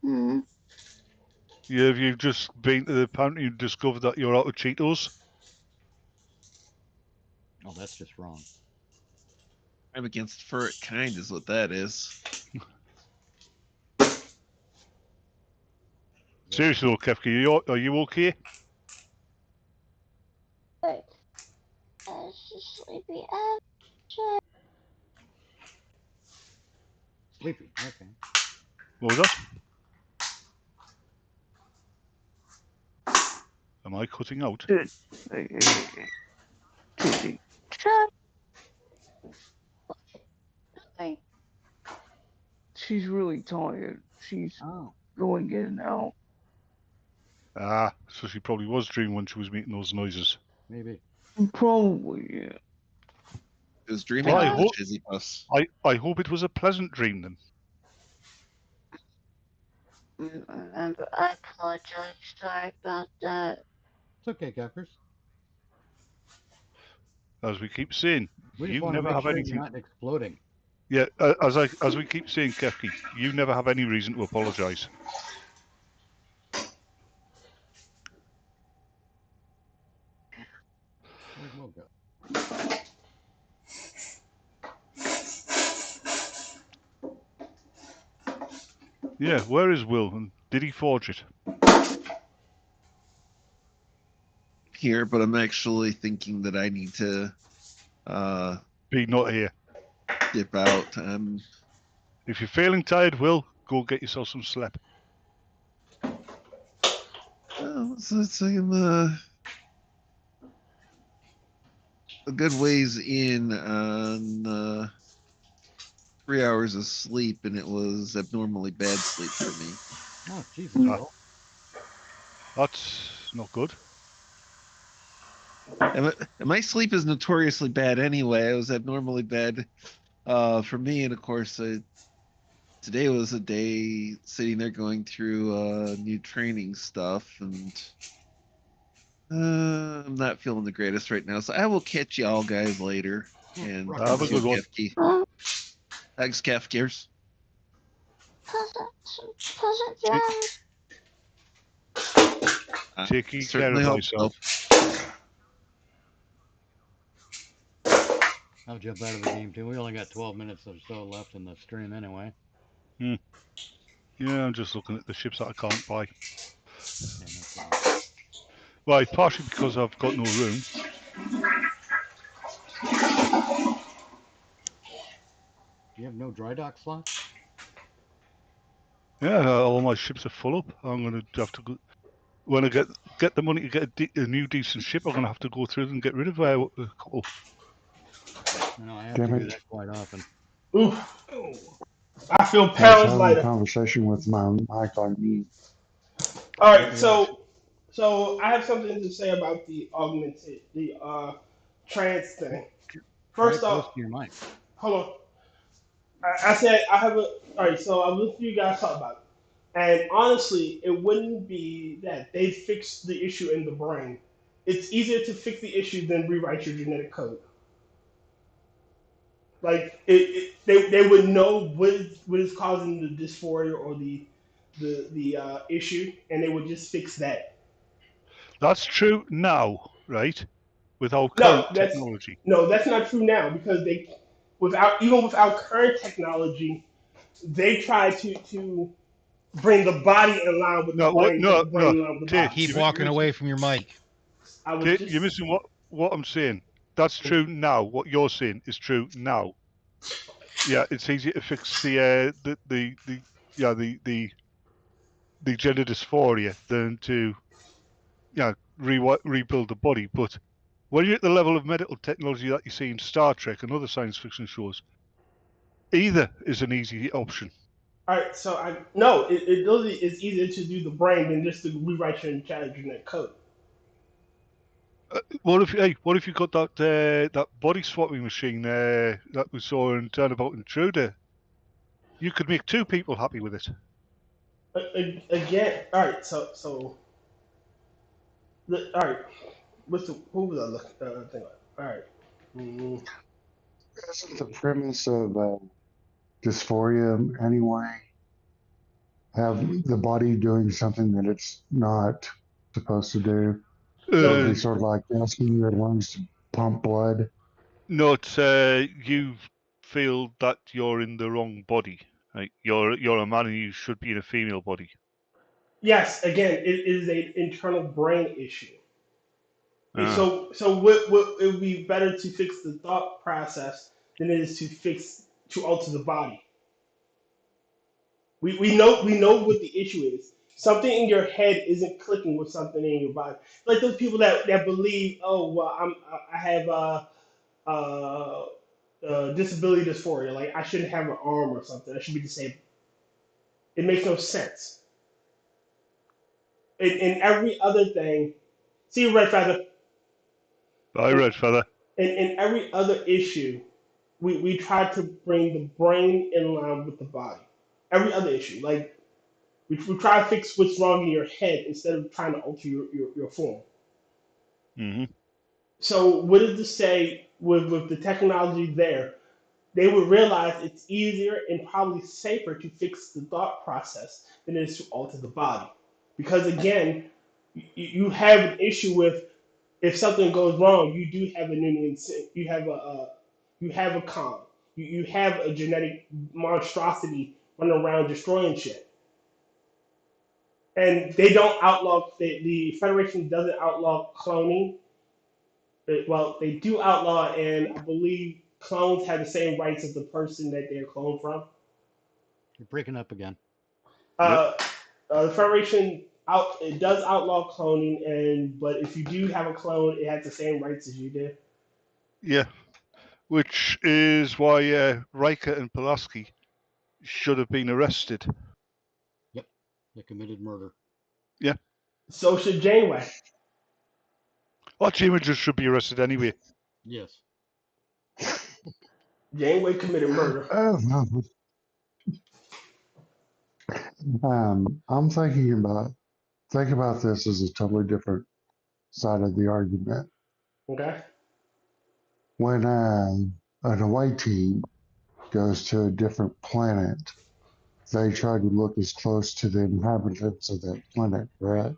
Mm-hmm. Yeah, have you just been to the pantry and discovered that you're out of Cheetos? Oh, that's just wrong. I'm against fur kind is what that is. Seriously though, Kefki, are you okay? I was just sleepy. Sleepy, okay. What was that? Am I cutting out? She's really tired. She's going in and out. Ah, so she probably was dreaming when she was making those noises. Maybe. Probably, yeah. It was dreaming Well, of the Chizzy Bus. I hope it was a pleasant dream then. Remember, I apologize. Sorry about that. It's okay, Kefkers. As we keep saying, you never have anything. You're not exploding. Yeah, as we keep saying, Kefki, you never have any reason to apologise. Where'd Will go? Yeah, where is Will, and did he forge it? Here, but I'm actually thinking that I need to be not here. Dip out. If you're feeling tired, Will, go get yourself some sleep. Well, so I'm a good ways in on 3 hours of sleep, and it was abnormally bad sleep for me. Oh, Jesus. That's not good. And my sleep is notoriously bad anyway. It was abnormally bad for me, and of course, today was a day sitting there going through new training stuff, and I'm not feeling the greatest right now. So I will catch y'all guys later. And have a good one. Thanks, Kefkers. Pleasant dreams. Taking care of myself. I'll jump out of the game too. We only got 12 minutes or so left in the stream anyway. Yeah, I'm just looking at the ships that I can't buy. Yeah, no. Well, partially because I've got no room. You have no dry dock slots? Yeah, all my ships are full up. I'm going to have to go. when I get the money to get a new decent ship, I'm gonna have to go through and get rid of a couple. No, I have to do that quite often. Oof. I feel I was pounds having lighter. a conversation with my mic on mute. All right, so I have something to say about the augmented, the trans thing. First close off, to your mic. hold on. I said I have a. All right, so I listened to you guys talk about it, and honestly, it wouldn't be that they fixed the issue in the brain. It's easier to fix the issue than rewrite your genetic code. Like they would know what is causing the dysphoria or the issue, and they would just fix that. That's true now, right? With our No, current technology. that's not true now because without current technology, they try to bring the body in line with the brain, instead of bringing in line with the body. Keep walking away from your mic. You're missing what I'm saying. That's true now. What you're saying is true now. Yeah, it's easier to fix the gender dysphoria than to rebuild the body. But when you're at the level of medical technology that you see in Star Trek and other science fiction shows, either is an easy option. All right, so it really is easier to do the brain than just to rewrite your entire genetic code. What if you got that body swapping machine that we saw in Turnabout Intruder? You could make two people happy with it. Again, all right. All right. Who was I looking All right. Mm-hmm. Isn't the premise of dysphoria anyway? Have the body doing something that it's not supposed to do? So it'd be sort of like asking your lungs to pump blood. No, you feel that you're in the wrong body. Like you're a man and you should be in a female body. Yes, again, it is an internal brain issue. So what it would be better to fix the thought process than it is to alter the body. We know what the issue is. Something in your head isn't clicking with something in your body. Like those people that believe, oh well, I have disability dysphoria. Like I shouldn't have an arm or something. I should be disabled. It makes no sense. In every other thing, see you, Red Feather. Bye, Red Feather. In every other issue, we try to bring the brain in line with the body. Every other issue, like we try to fix what's wrong in your head instead of trying to alter your form. Mm-hmm. So what does this say with the technology there? They would realize it's easier and probably safer to fix the thought process than it is to alter the body. Because again, you have an issue with if something goes wrong, you do have an immune, you have a con, you have a genetic monstrosity running around destroying shit. And they don't outlaw, the Federation doesn't outlaw cloning. Well, they do outlaw, and I believe clones have the same rights as the person that they're cloned from. You're breaking up again. The Federation it does outlaw cloning, but if you do have a clone, it has the same rights as you do. Yeah, which is why Riker and Pulaski should have been arrested. Yep, they committed murder. Yeah. So should Janeway. Well, Janeway just should be arrested anyway. Yes. Janeway committed murder. I'm thinking about this as a totally different side of the argument. Okay. When an away team goes to a different planet, they try to look as close to the inhabitants of that planet, right?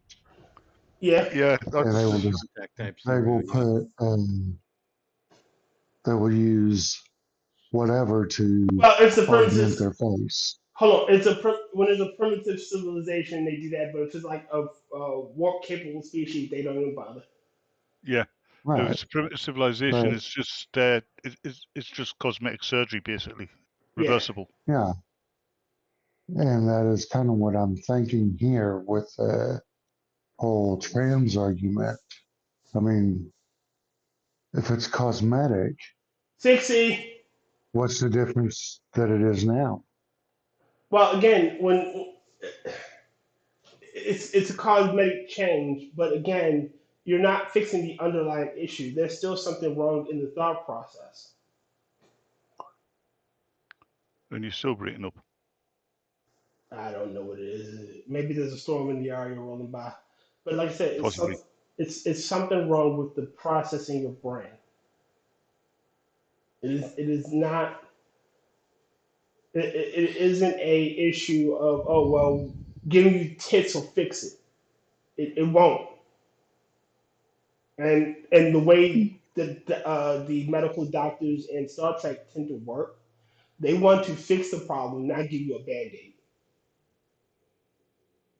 Yeah. Yeah. And they will they will use whatever to augment their face. Hold on, when it's a primitive civilization, they do that, but if it's like a warp capable species, they don't even bother. Yeah. Right. If it's a primitive civilization, it's just cosmetic surgery, basically. Reversible. Yeah. And that is kind of what I'm thinking here with whole trans argument. I mean, if it's cosmetic, 60. what's the difference that it is now? Well, again, when it's a cosmetic change, but again, you're not fixing the underlying issue. There's still something wrong in the thought process. And you're still breaking up. I don't know what it is. Maybe there's a storm in the area rolling by, but like I said, it's something wrong with the processing of brain. It is not. It isn't a issue of, oh well, giving you tits will fix it. It won't. And the way that the medical doctors in Star Trek tend to work, they want to fix the problem, not give you a band-aid.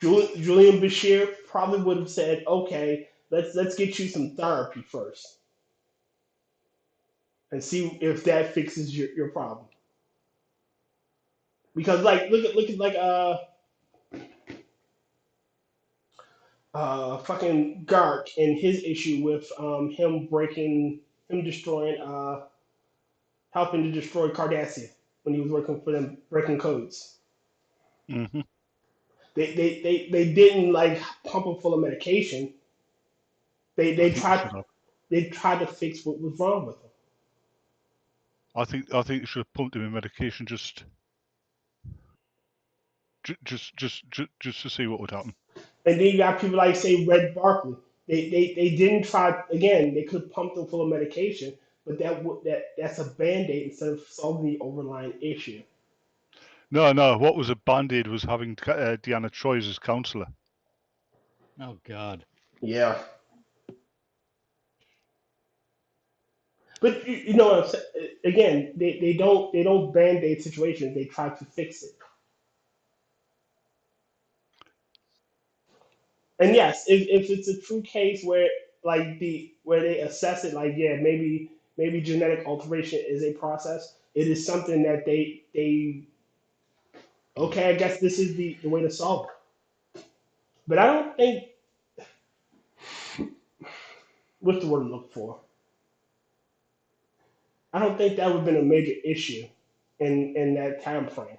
Julian Bashir probably would have said, okay, let's get you some therapy first and see if that fixes your problem. Because like look at like fucking Gark and his issue with him destroying helping to destroy Cardassia when he was working for them breaking codes. Mm-hmm. They didn't like pump him full of medication. They tried to fix what was wrong with him. I think you should have pumped him in medication just to see what would happen. And then you got people like say Red Barkley. They didn't try again. They could have pumped him full of medication, but that's a band-aid instead of solving the overlying issue. No. What was a band-aid was having Deanna Troi as counselor. Oh God. Yeah. But you know what I'm saying? Again, they don't band-aid situations. They try to fix it. And yes, if it's a true case where where they assess it, like yeah, maybe genetic alteration is a process. It is something that they okay, I guess this is the way to solve it. But I don't think what's the word I'm looking for? I don't think that would have been a major issue in that time frame.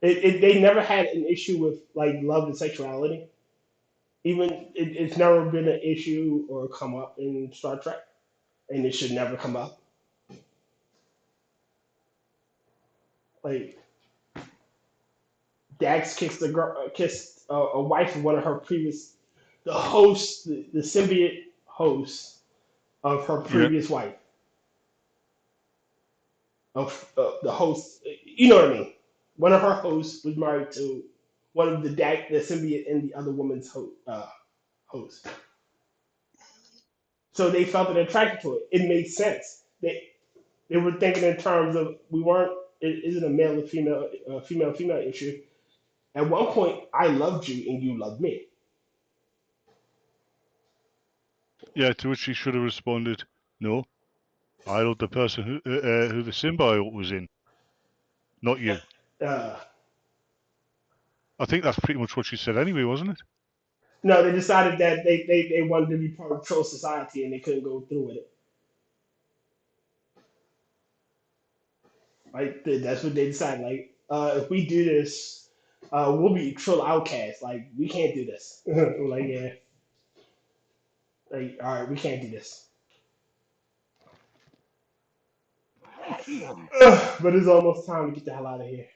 They never had an issue with like love and sexuality. Even it's never been an issue or come up in Star Trek, and it should never come up. Like Dax kissed a wife of one of her previous, the symbiote host of her previous wife. Of the host, you know what I mean. One of her hosts was married to one of the symbiote and the other woman's host. So they felt an attraction to it. It made sense. They were thinking in terms of is it a male or female issue? At one point, I loved you and you loved me. Yeah, to which he should have responded, "No, I loved the person who the symbiote was in, not you." I think that's pretty much what she said anyway, wasn't it? No, they decided that they wanted to be part of troll society and they couldn't go through with it. Right? That's what they decided. Like, if we do this, we'll be troll outcasts. Like, we can't do this. Like, yeah. Like, all right, we can't do this. But it's almost time to get the hell out of here.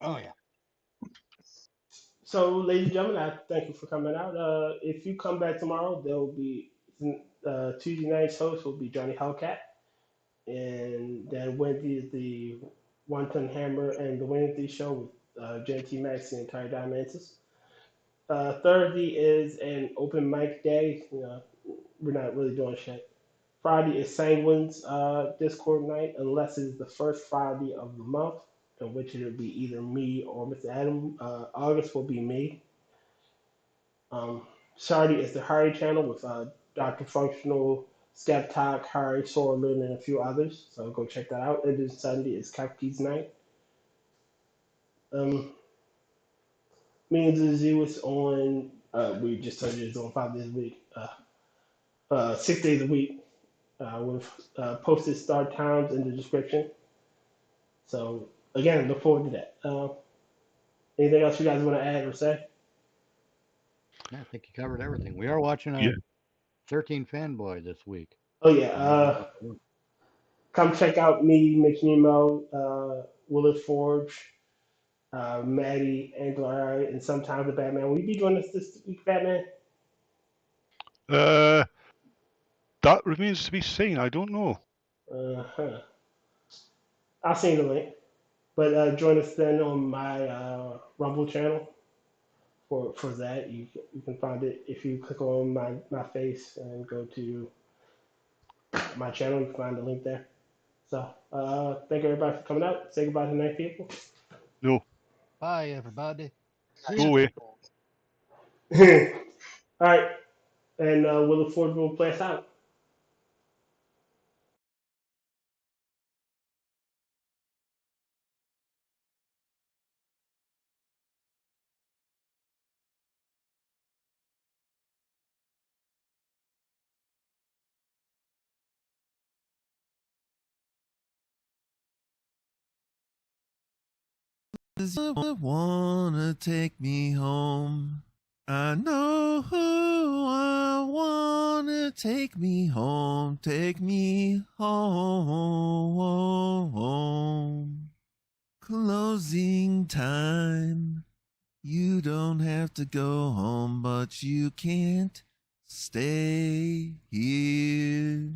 Oh yeah. So, ladies and gentlemen, I thank you for coming out. If you come back tomorrow, there will be Tuesday night's host will be Johnny Hellcat, and then Wednesday is the One Ton Hammer and the Wednesday show with Jen T. Maxx and Tyr Alexander. Thursday is an open mic day. We're not really doing shit. Friday is Sanguine's Discord night, unless it's the first Friday of the month, in which it'll be either me or Mr. Adam. August will be me. Saturday is the Harry channel with Dr. Functional, Skeptalk, Harry, Sorlin, and a few others. So go check that out. And then Sunday is Kefki's night. Me and the Zoo is on We just told you it's on 5 days a week, 6 days a week. With posted start times in the description. So again, look forward to that. Anything else you guys want to add or say? Yeah, I think you covered everything. We are watching a 13 fanboy this week. Oh yeah. Come check out me, Mitch Nemo, Willard Forge, Maddie, Angela, and sometimes the Batman. Will you be joining us this week, Batman? That remains to be seen. I don't know. I'll send you the link. But join us then on my Rumble channel for that. You can find it if you click on my face and go to my channel. You can find the link there. So thank everybody for coming out. Say goodbye to 9 people. No. Bye, everybody. Go away. All right. And we'll look forward to play us out. I wanna take me home. I know who I wanna take me home. Take me home. Closing time. You don't have to go home, but you can't stay here.